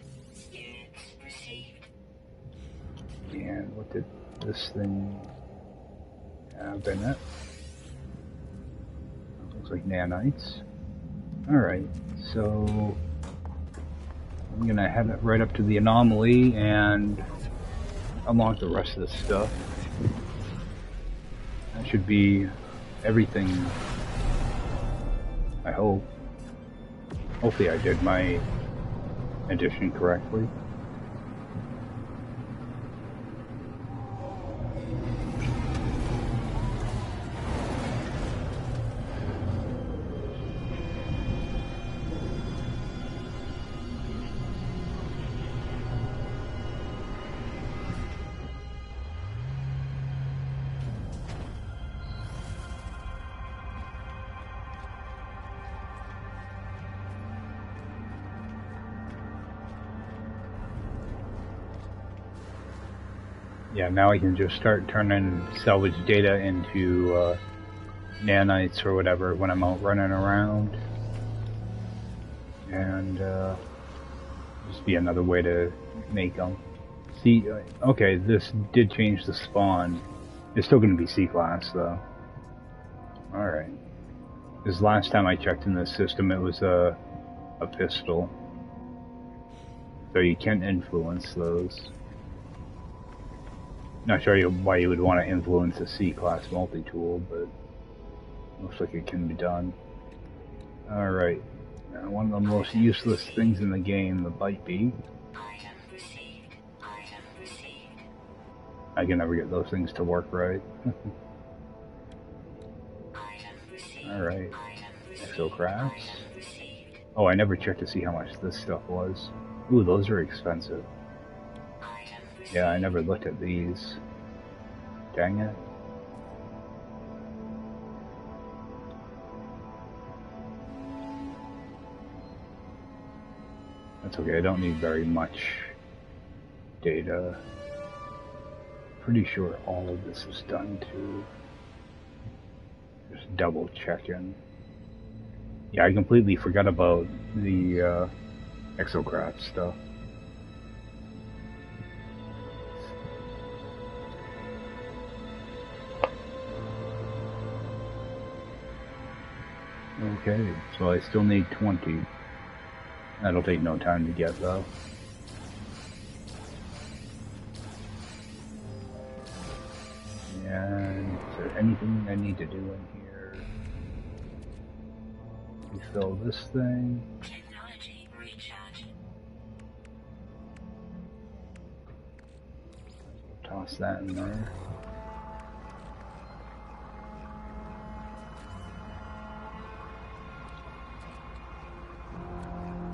Units received. And what did this thing have in it? Looks like nanites. Alright, so I'm gonna head it right up to the anomaly and unlock the rest of the stuff. That should be everything, I hope. Hopefully I did my addition correctly. Yeah, now I can just start turning salvage data into nanites or whatever when I'm out running around. And just be another way to make them. See, okay, this did change the spawn. It's still going to be C-class though. Alright. Because last time I checked in this system it was a pistol. So you can influence those. Not sure why you would want to influence a C-class multi-tool, but looks like it can be done. Alright, now one of the most useless things in the game, the bite beat. Item received. Item received. I can never get those things to work right. Item received. Alright, Item received. exocrafts. Item received. Oh, I never checked to see how much this stuff was. Ooh, those are expensive. Item received. Yeah, I never looked at these. Dang it. That's okay, I don't need very much data. Pretty sure all of this is done too. Just double checking. Yeah, I completely forgot about the exocraft stuff. Okay, so I still need 20. That'll take no time to get though. And is there anything I need to do in here? Refill this thing. Technology recharge. Toss that in there.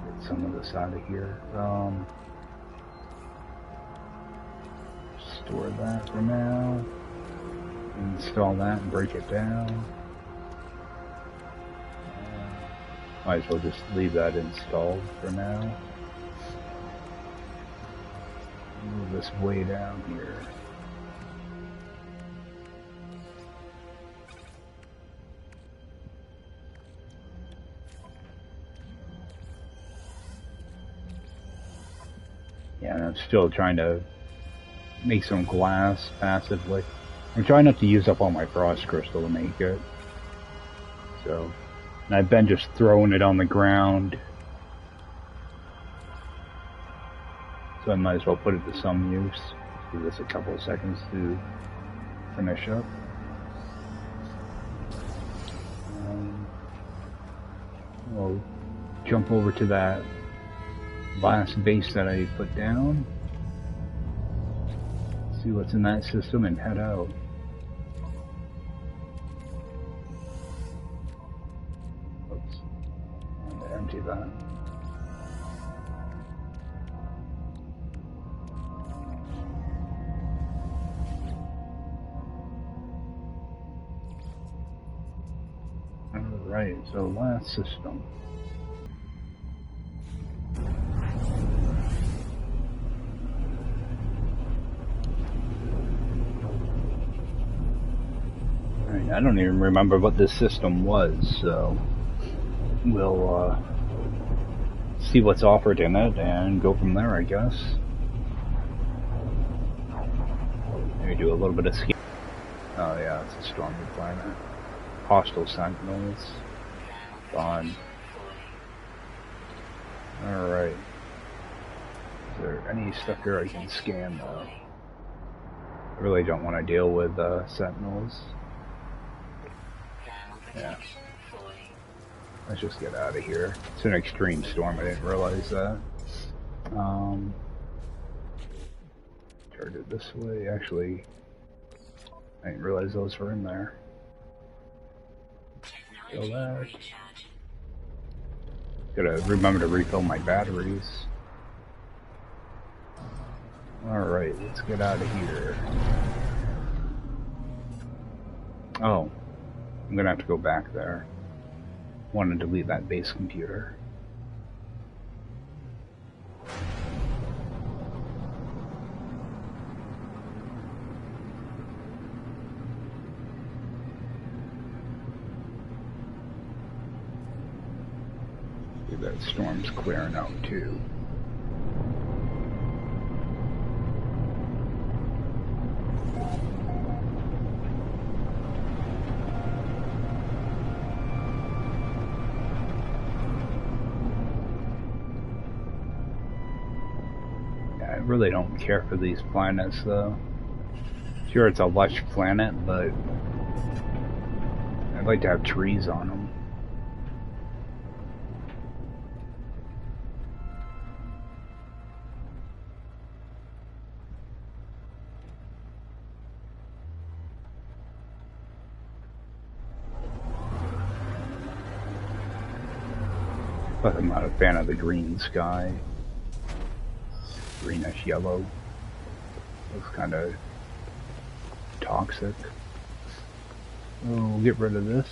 Get some of this out of here. Store that for now. Install that and break it down. Might as well just leave that installed for now. Move this way down here. Yeah, and I'm still trying to make some glass passively. I'm trying not to use up all my frost crystal to make it. So, and I've been just throwing it on the ground. So I might as well put it to some use. Give this a couple of seconds to finish up. We'll jump over to that last base that I put down. See what's in that system and head out. Oops. I want to empty that. Right, so last system. Right, I don't even remember what this system was, so we'll see what's offered in it and go from there, I guess. Maybe do a little bit of scan. Oh yeah, it's a stormy planet. Hostile sentinels. Fun. Alright. Is there any stuff here I can scan though? I really don't want to deal with sentinels. Yeah. Let's just get out of here. It's an extreme storm, I didn't realize that. Turned it this way. Actually, I didn't realize those were in there. Fill that. Gotta remember to refill my batteries. Alright, let's get out of here. Oh, I'm gonna have to go back there. Want to delete that base computer. See, that storm's clearing out too. I really don't care for these planets though. Sure, it's a lush planet, but I'd like to have trees on them. But I'm not a fan of the green sky. Greenish yellow. Looks kind of toxic. We'll get rid of this.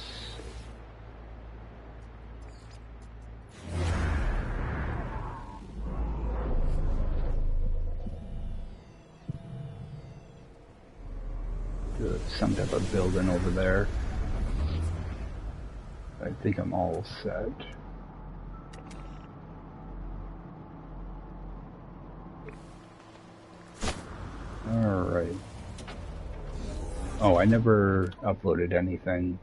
There's some type of building over there. I think I'm all set. Alright. Oh, I never uploaded anything.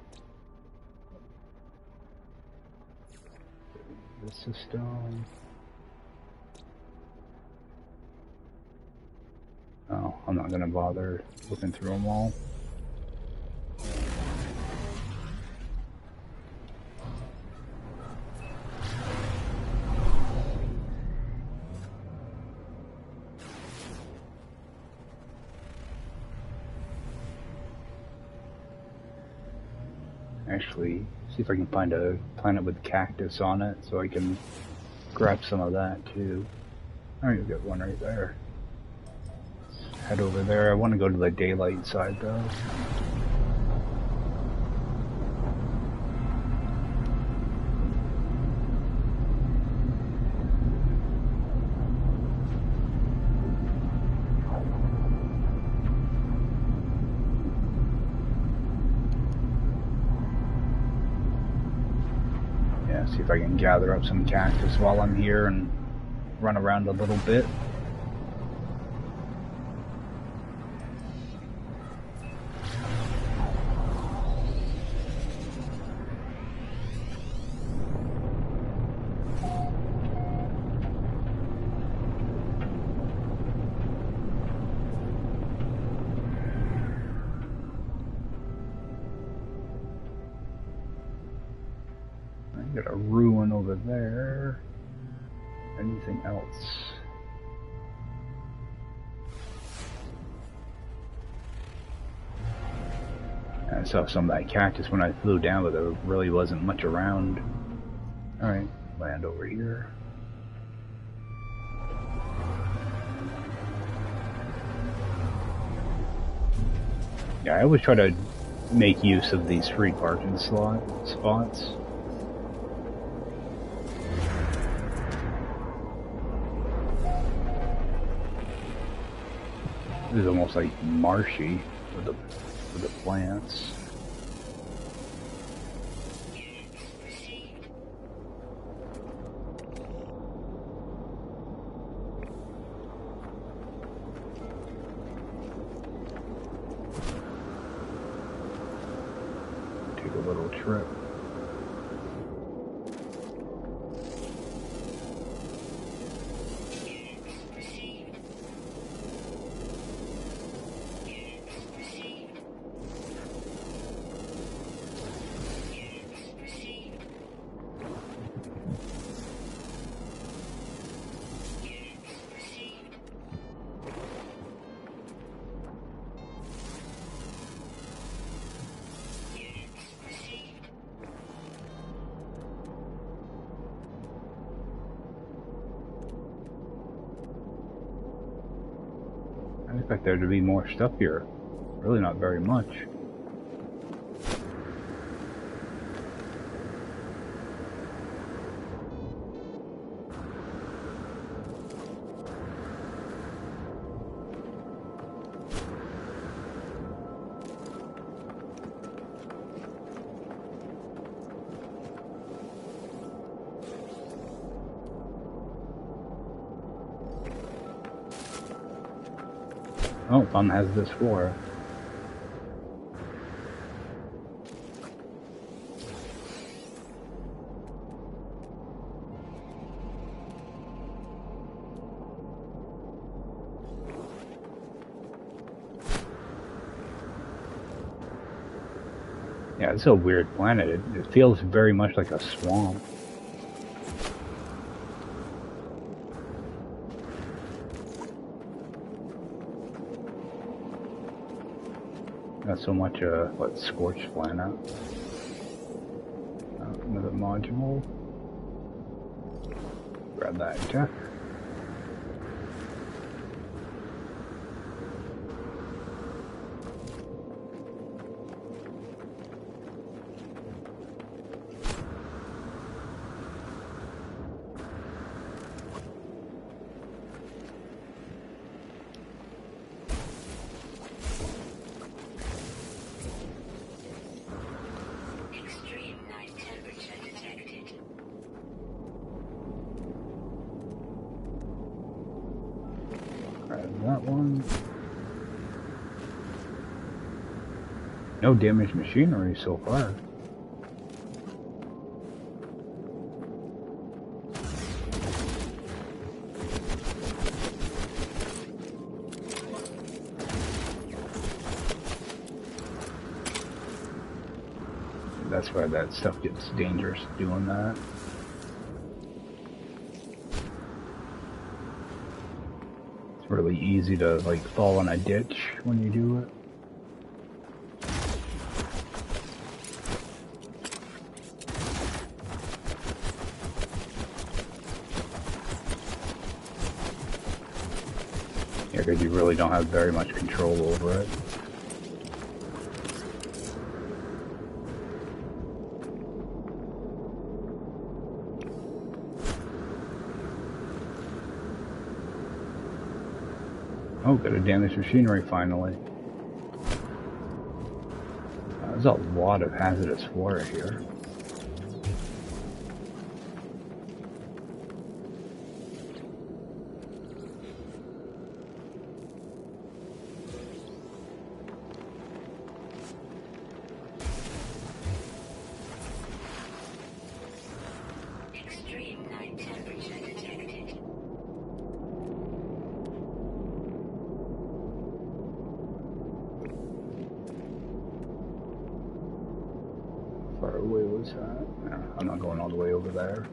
The system. Oh, I'm not gonna bother looking through them all. Actually, see if I can find a planet with cactus on it so I can grab some of that too. Alright, we've got one right there. Let's head over there. I want to go to the daylight side though. See if I can gather up some cactus while I'm here and run around a little bit. Got a ruin over there. Anything else? I saw some of that cactus when I flew down, but there really wasn't much around. Alright, land over here. Yeah, I always try to make use of these free parking spots. This is almost like marshy with the plants. Take a little trip. I expect there to be more stuff here. Really not very much. Oh, unhazardous flora. Yeah, it's a weird planet. It feels very much like a swamp. Not so much what scorched planet. Another module. Grab that and check. That one. No damaged machinery so far. That's why that stuff gets dangerous doing that. Really easy to like fall in a ditch when you do it. Yeah, because you really don't have very much control over it. Oh, got a damaged machinery finally. There's a lot of hazardous flora here. Extreme night temperature detected. Far away was that? No, I'm not going all the way over there.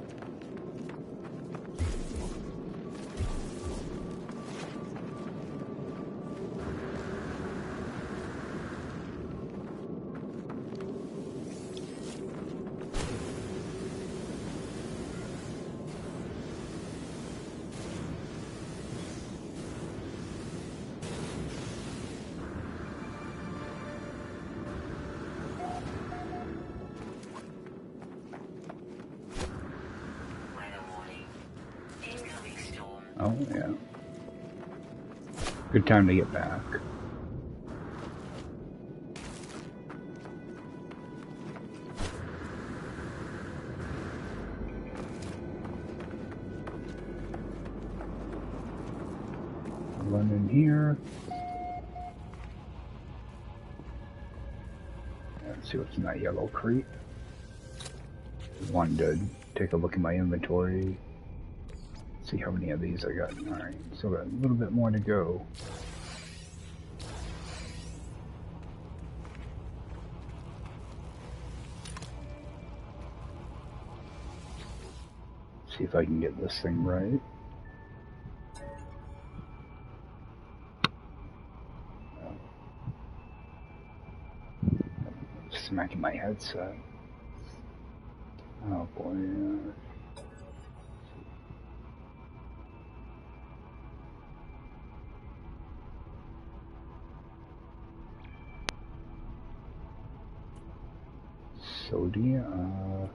Oh, yeah. Good time to get back. Run in here. Let's see what's in that yellow crate. Wanted to take a look at my inventory. See how many of these I got. Alright, still got a little bit more to go. See if I can get this thing right. Smacking my headset. Oh boy. Sodium.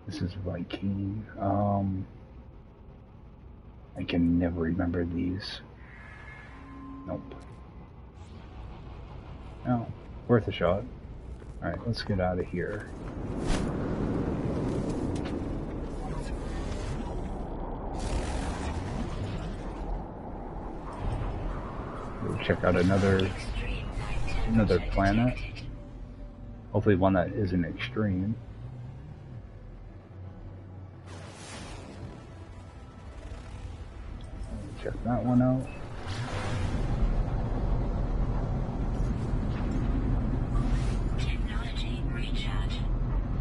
This is Viking. I can never remember these. Nope. Oh, worth a shot. Alright, let's get out of here. We'll check out another planet. Hopefully one that isn't extreme. Check that one out.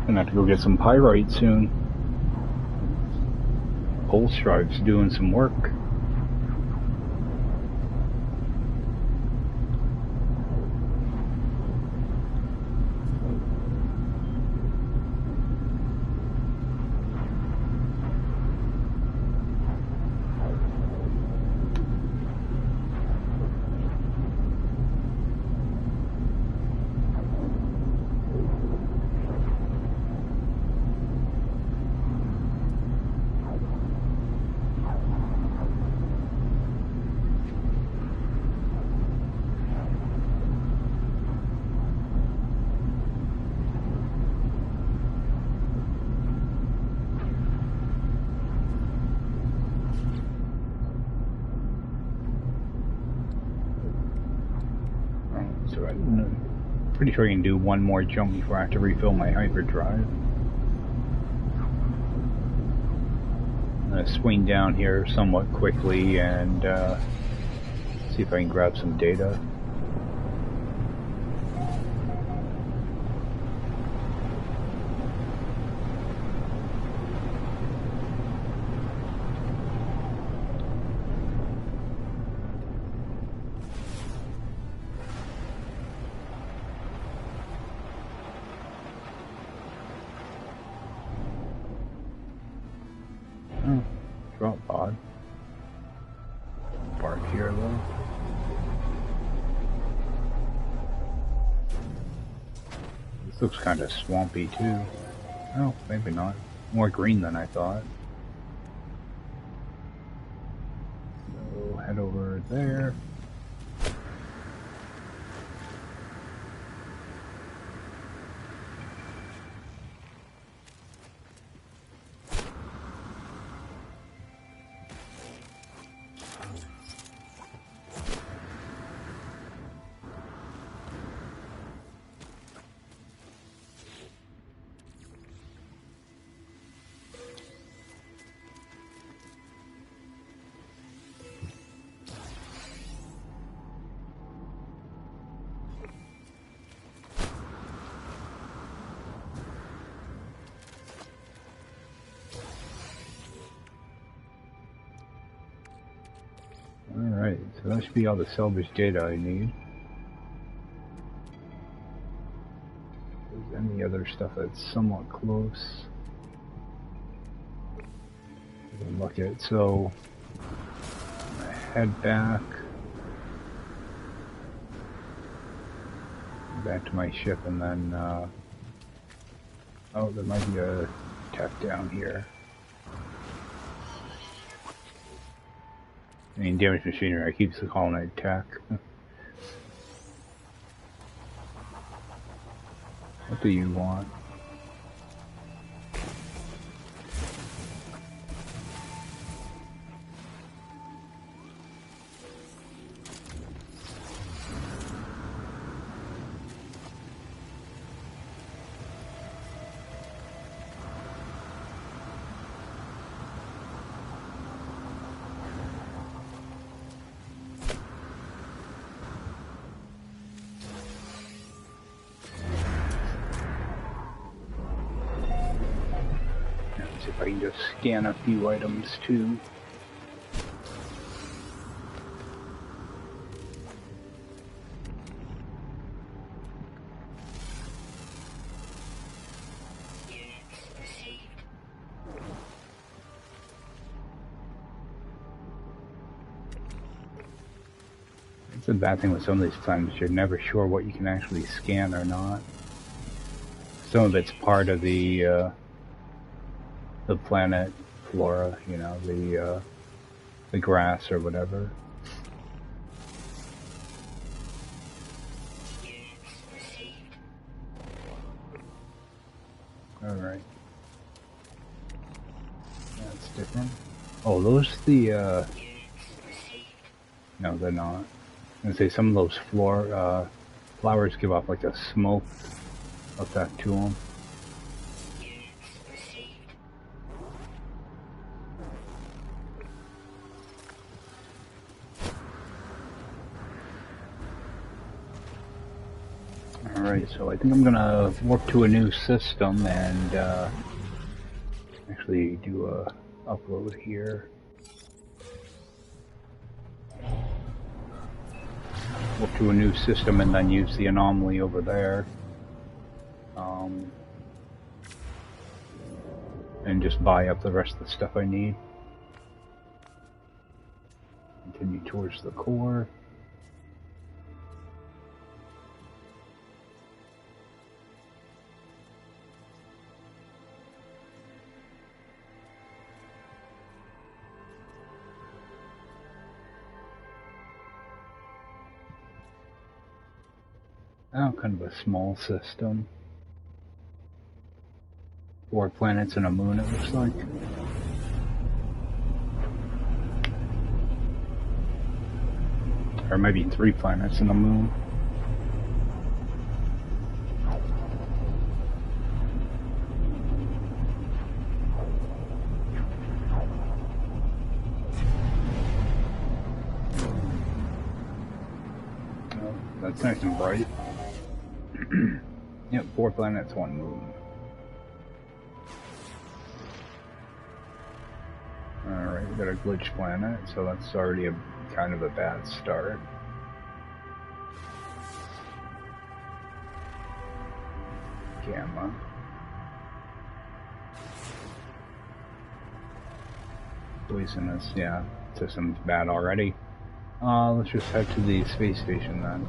Gonna have to go get some pyrite soon. Pole Stripe's doing some work. So I'm pretty sure I can do one more jump before I have to refill my hyperdrive. I'm going to swing down here somewhat quickly and see if I can grab some data. Oh, drop pod. Park here though. This looks kind of swampy too. Oh, maybe not. More green than I thought. So head over there. Alright, so that should be all the salvage data I need. If there's any other stuff that's somewhat close, I can look at. So, head back to my ship, and then, oh, there might be a tech down here. I mean, damaged machinery, I keep calling it tech. What do you want? If I can just scan a few items too. It's a bad thing with some of these planets, you're never sure what you can actually scan or not. Some of it's part of the planet flora, you know, the grass or whatever. Alright. That's different. Oh, those the, no, they're not. I was gonna say some of those flowers give off like a smoke effect to them. Alright, so I think I'm gonna warp to a new system and actually do a upload here. Warp to a new system and then use the anomaly over there. And just buy up the rest of the stuff I need. Continue towards the core. Oh, kind of a small system. 4 planets and a moon, it looks like. Or maybe 3 planets and a moon. Oh, that's nice and bright. Yep, 4 planets, 1 moon. Alright, we got a glitch planet, so that's already a kind of a bad start. Gamma. Poisonous, yeah. System's bad already. Let's just head to the space station then.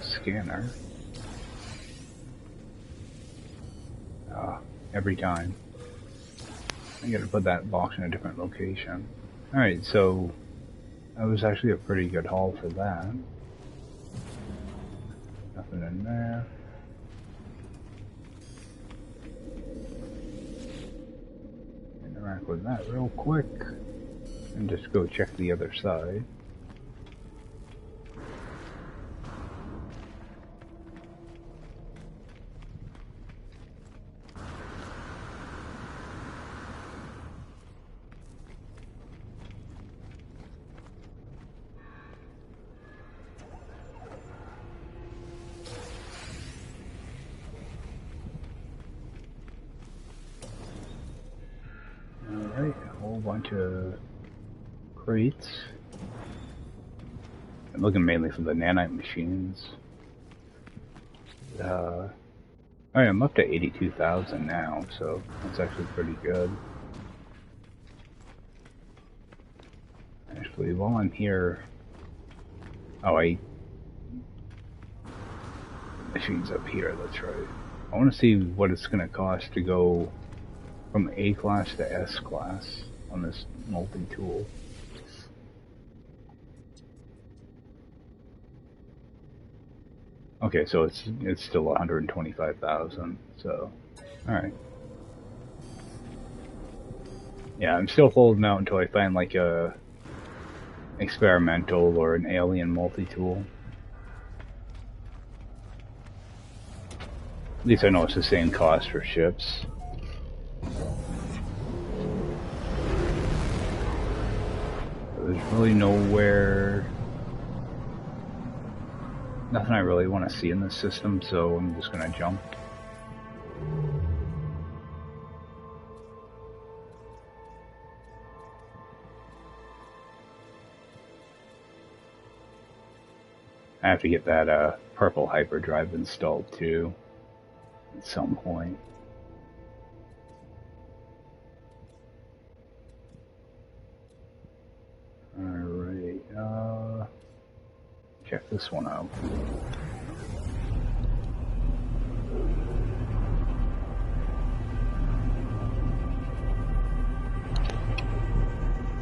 Scanner. Every time. I gotta put that box in a different location. Alright, so that was actually a pretty good haul for that. Nothing in there. Interact with that real quick. And just go check the other side. bunch of crates. I'm looking mainly for the nanite machines. Alright, I'm up to 82,000 now, so that's actually pretty good. Actually, while I'm here... Oh, machines up here, that's right. I want to see what it's going to cost to go from A class to S class on this multi-tool. Okay, so it's still 125,000. So, all right. Yeah, I'm still holding out until I find like a experimental or an alien multi-tool. At least I know it's the same cost for ships. There's really nowhere... Nothing I really want to see in this system, so I'm just gonna jump. I have to get that purple hyperdrive installed too at some point. Alright, check this one out.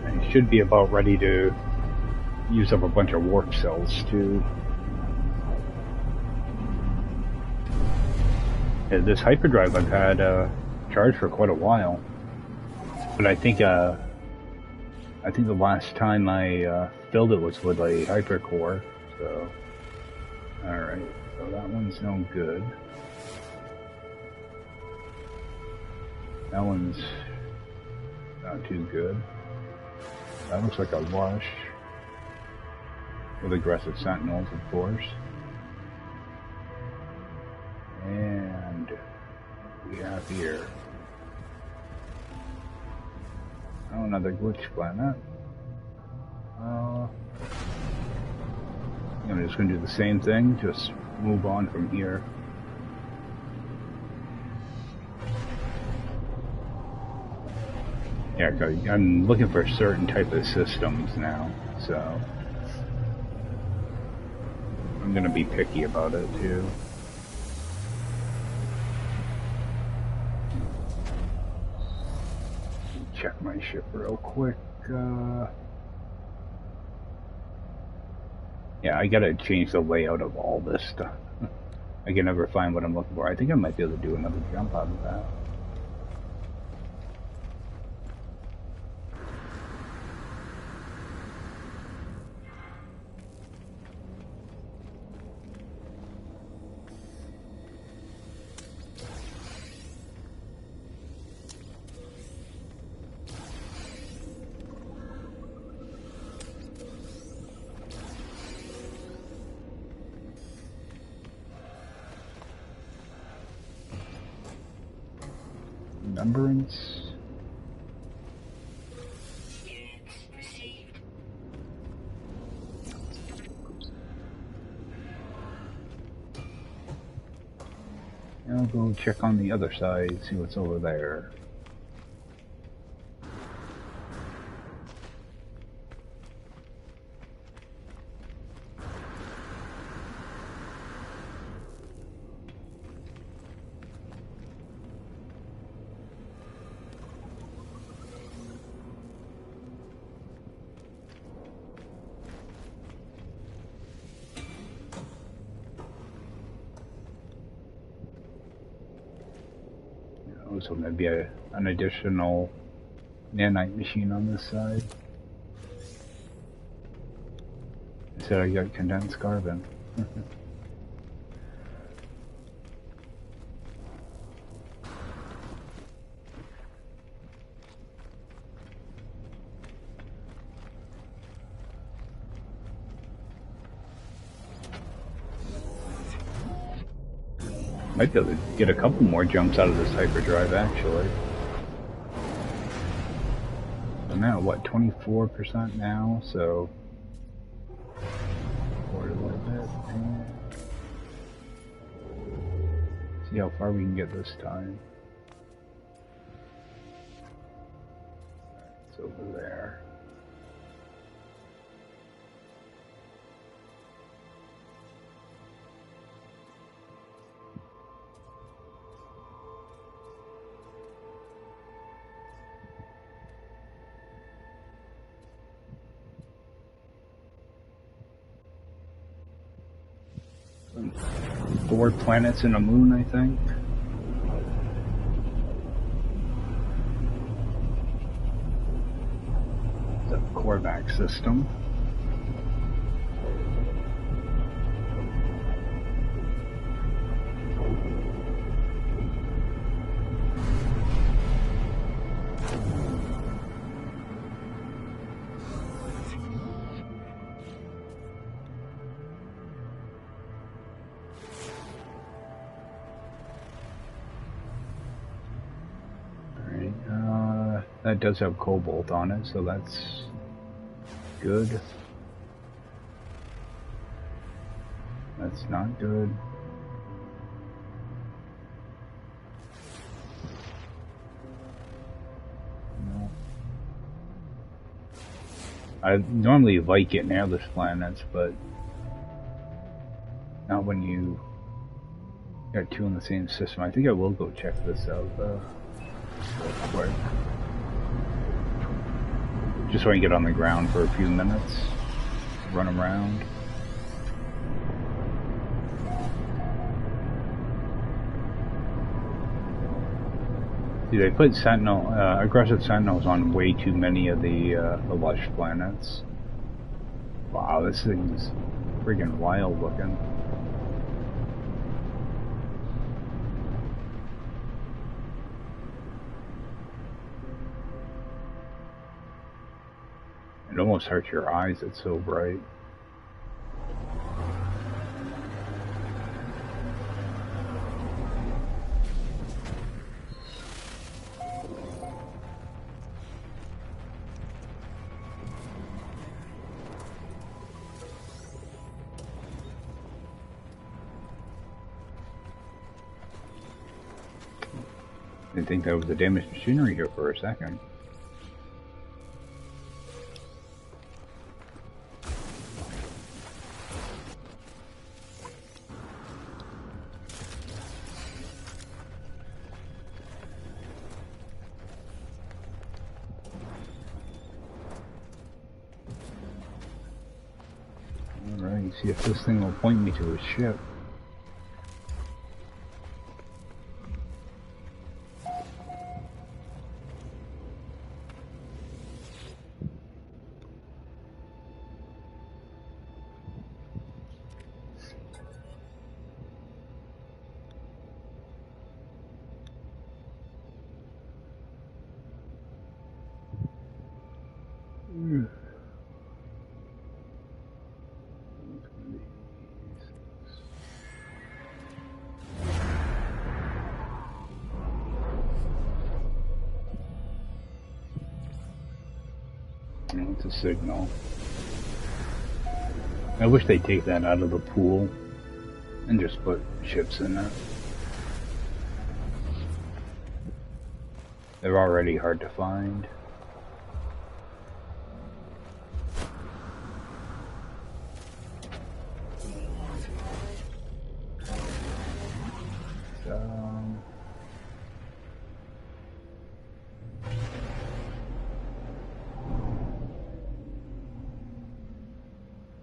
I should be about ready to use up a bunch of warp cells too. Yeah, this hyperdrive I've had charged for quite a while, but I think the last time I filled it was with a hypercore. So, alright, so that one's no good. That one's not too good. That looks like a lush. With aggressive sentinels, of course. And we have here. Oh, another glitch planet. I'm just going to do the same thing, just move on from here. Yeah, I'm looking for certain type of systems now, so I'm going to be picky about it too. Check my ship real quick. Yeah, I gotta change the layout of all this stuff. I can never find what I'm looking for. I think I might be able to do another jump out of that. Remembrance. I'll go check on the other side, see what's over there. So maybe an additional nanite machine on this side. Instead I got condensed carbon. Might be able to get a couple more jumps out of this hyperdrive, actually. I'm at what, 24% now, so forward a little bit and see how far we can get this time. It's over there. Four planets and a moon, I think. The Korvac system. That does have cobalt on it, so that's good. That's not good. No. I normally like getting airless planets, but not when you got two in the same system. I think I will go check this out real quick. Just so I can get on the ground for a few minutes, run around. See, they put Sentinel, aggressive Sentinels on way too many of the lush planets. Wow, this thing's friggin' wild looking. It almost hurts your eyes, it's so bright. I didn't think that was the damaged machinery here for a second. Alright, see if this thing will point me to a ship. It's a signal. I wish they'd take that out of the pool and just put ships in it. They're already hard to find.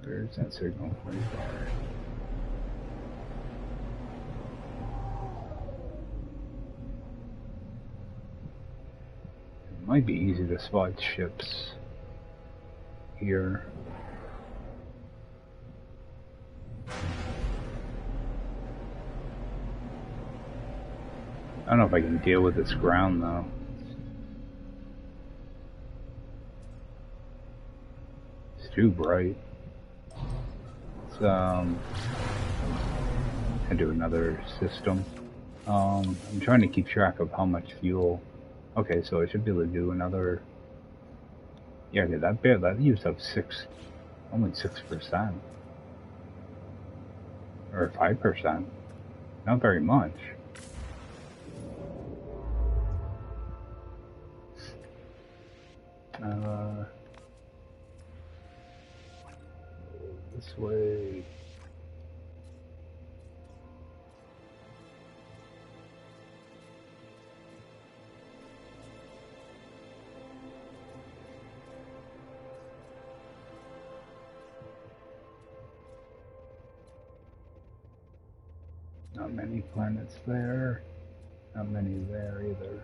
Where's that signal? Pretty far. It might be easy to spot ships here. I don't know if I can deal with this ground though. It's too bright. Let's do another system. I'm trying to keep track of how much fuel. Okay, so I should be able to do another Yeah, that bit that used up only 6% or 5%. Not very much. This way. Not many planets there. Not many there either.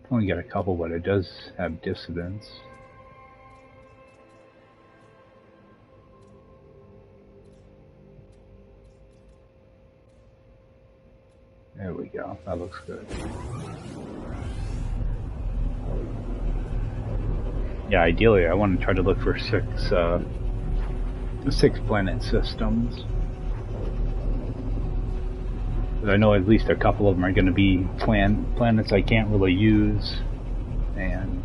Only got a couple, but it does have dissidence. There we go. That looks good. Yeah, ideally, I want to try to look for six planet systems. I know at least a couple of them are going to be planets I can't really use, and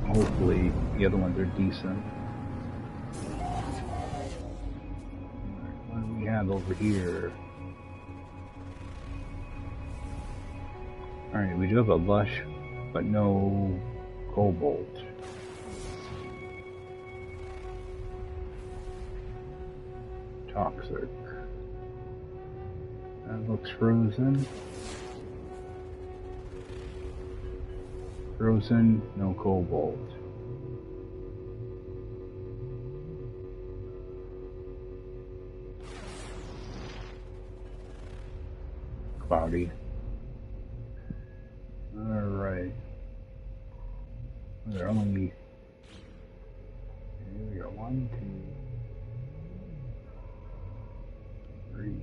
hopefully the other ones are decent. What do we have over here? Alright, we do have a lush, but no cobalt. Toxic. That looks frozen. Frozen, no cobalt. Cloudy. Alright. There are only... Here we go. 1, 2, 3.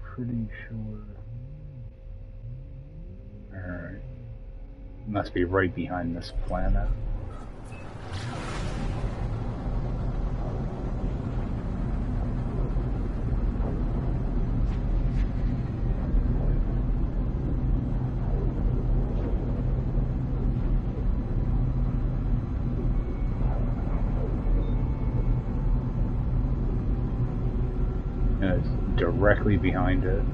Pretty sure. Alright. Must be right behind this planet. And it's directly behind it.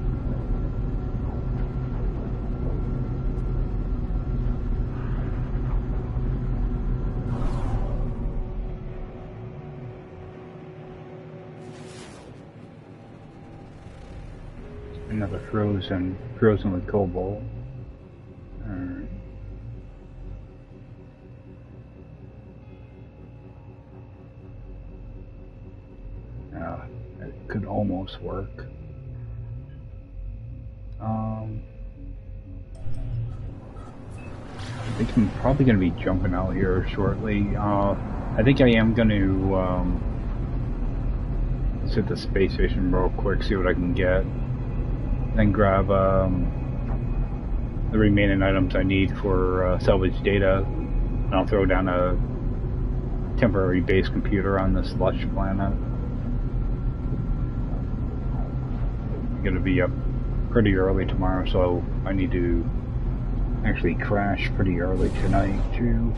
Another frozen with cobalt. Alright. It could almost work. I think I'm probably going to be jumping out here shortly. I think I am going to sit the space station real quick, see what I can get. Then grab the remaining items I need for salvage data. And I'll throw down a temporary base computer on this lush planet. I'm going to be up pretty early tomorrow, so I need to actually crash pretty early tonight too.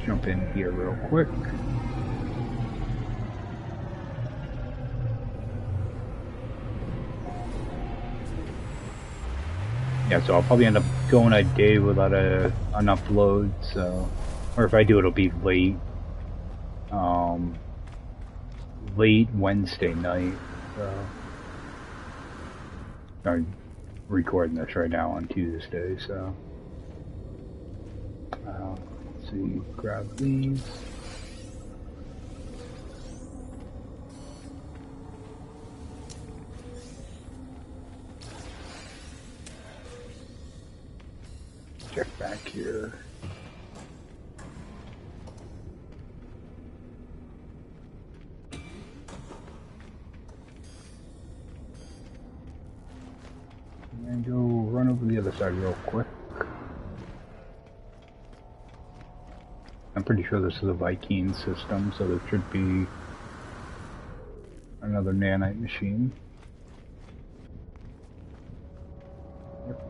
Jump in here real quick. Yeah, so I'll probably end up going a day without an upload, so, or if I do, it'll be late. Late Wednesday night. So I'm recording this right now on Tuesday, so let's see, grab these. Check back here. And go run over the other side real quick. I'm pretty sure this is a Viking system, so there should be another nanite machine. Yep.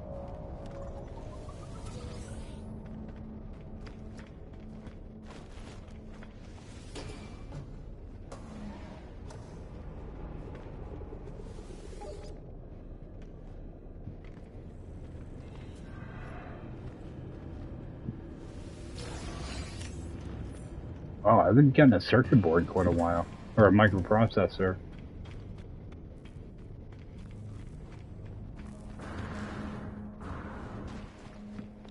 Oh, I've been getting a circuit board quite a while. Or a microprocessor.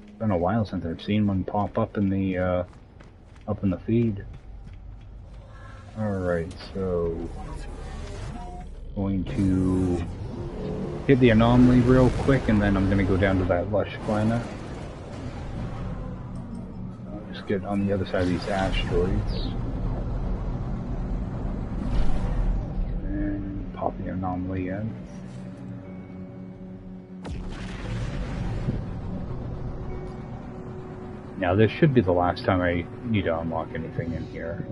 It's been a while since I've seen one pop up in the feed. Alright, so going to hit the anomaly real quick, and then I'm gonna go down to that lush planet. Get on the other side of these asteroids and pop the anomaly in. Now this should be the last time I need to unlock anything in here.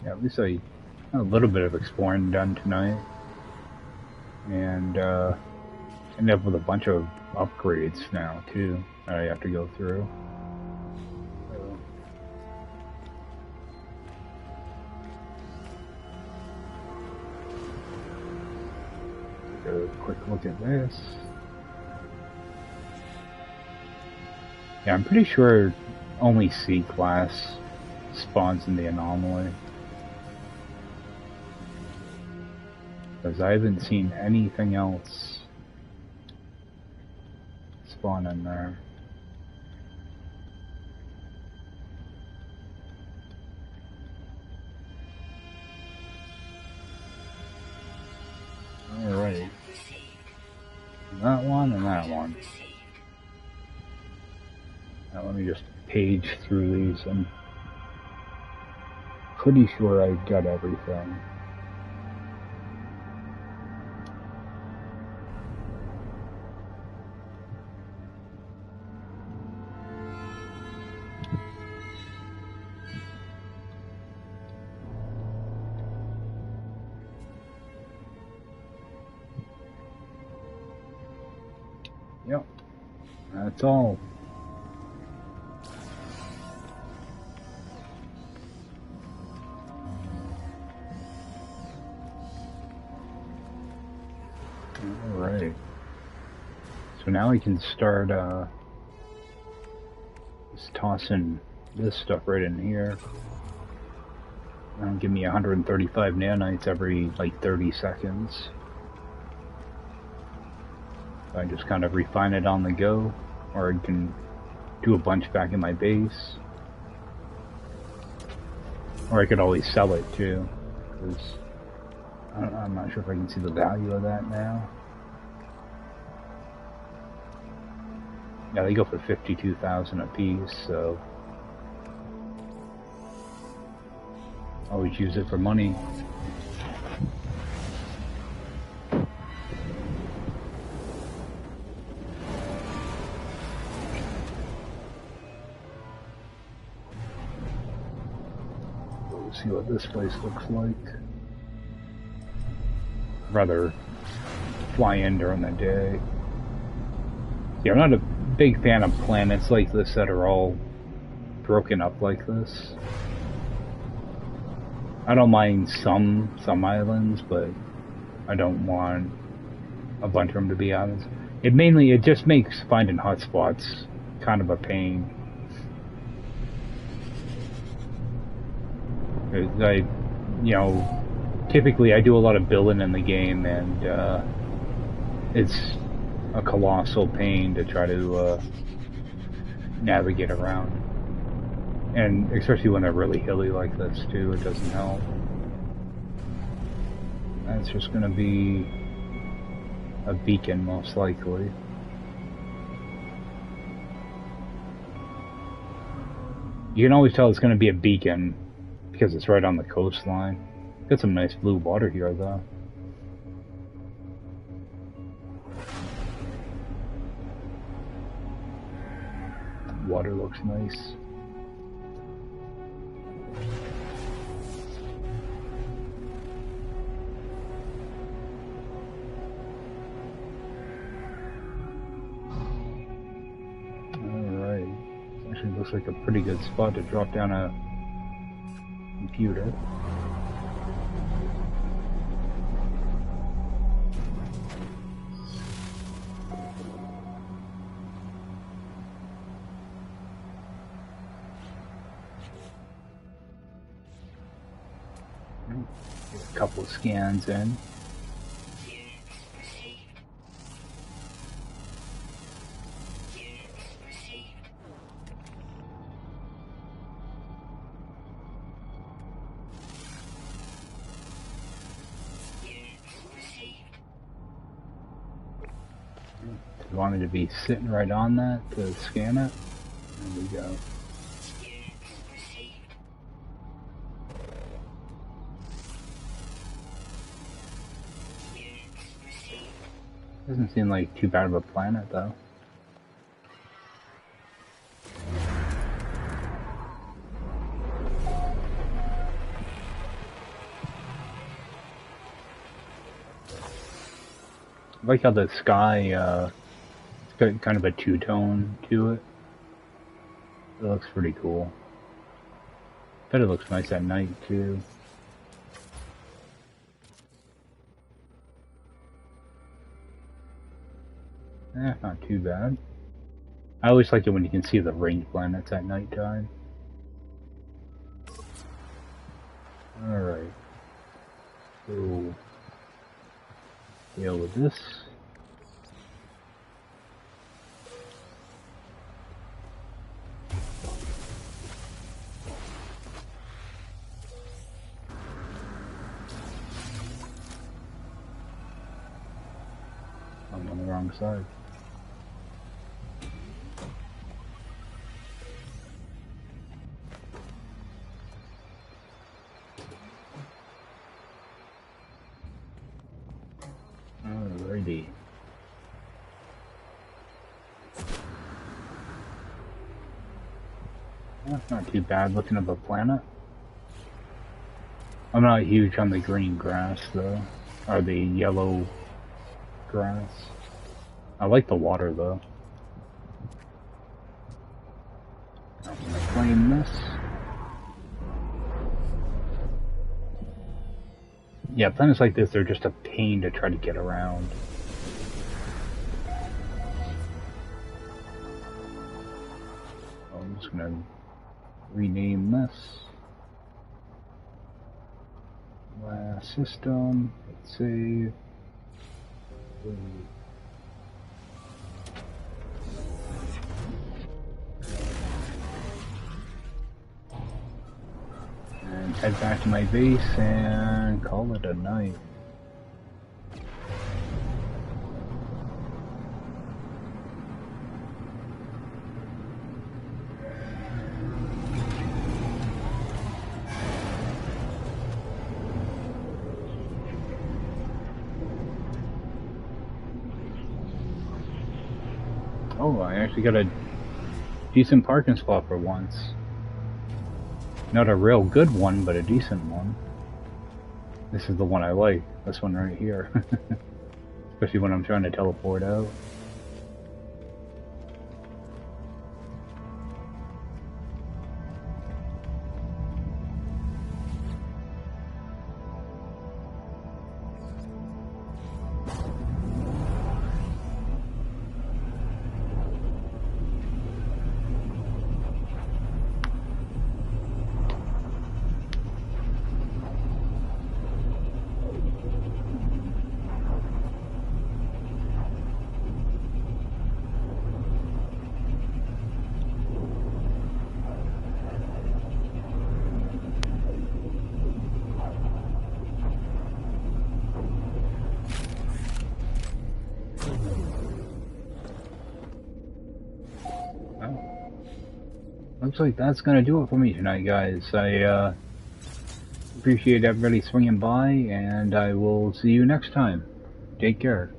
Yeah, at least I had a little bit of exploring done tonight, and end up with a bunch of upgrades now too that I have to go through. Take a quick look at this. Yeah, I'm pretty sure only C-class spawns in the anomaly. Because I haven't seen anything else spawn in there. Alright. That one and that one. Now let me just page through these. I'm pretty sure I've got everything. Yep, that's all. Alright. So now we can start just tossing this stuff right in here. That'll give me 135 nanites every like 30 seconds. I just kind of refine it on the go, or I can do a bunch back in my base. Or I could always sell it too, because I'm not sure if I can see the value of that now. Yeah, they go for 52,000 a piece, so always use it for money. Let's see what this place looks like. I'd rather fly in during the day. Yeah, I'm not a big fan of planets like this that are all broken up like this. I don't mind some islands, but I don't want a bunch of them to be islands. It just makes finding hotspots kind of a pain. Typically I do a lot of building in the game, and it's a colossal pain to try to navigate around. And especially when they're really hilly like this too, it doesn't help. That's just going to be a beacon most likely. You can always tell it's going to be a beacon because it's right on the coastline. Got some nice blue water here though. Water looks nice. Alright. Actually looks like a pretty good spot to drop down a computer. Get a couple of scans in. If you wanted to be sitting right on that to scan it, there we go. Doesn't seem like too bad of a planet though. I like how the sky it's got kind of a two-tone to it. It looks pretty cool. Bet it looks nice at night too. Not too bad. I always like it when you can see the ring planets at nighttime. Alright. So, deal with this. I'm on the wrong side. Alrighty. That's not too bad looking at the planet. I'm not huge on the green grass though, or the yellow grass. I like the water though. I'm gonna claim this. Yeah, planets like this, they're just a pain to try to get around. I'm just gonna rename this. Last system, let's save. And head back to my base and call it a night. Oh, I actually got a decent parking spot for once. Not a real good one, but a decent one. This is the one I like. This one right here. Especially when I'm trying to teleport out. looks like that's gonna do it for me tonight, guys. I appreciate everybody swinging by, and I will see you next time. Take care.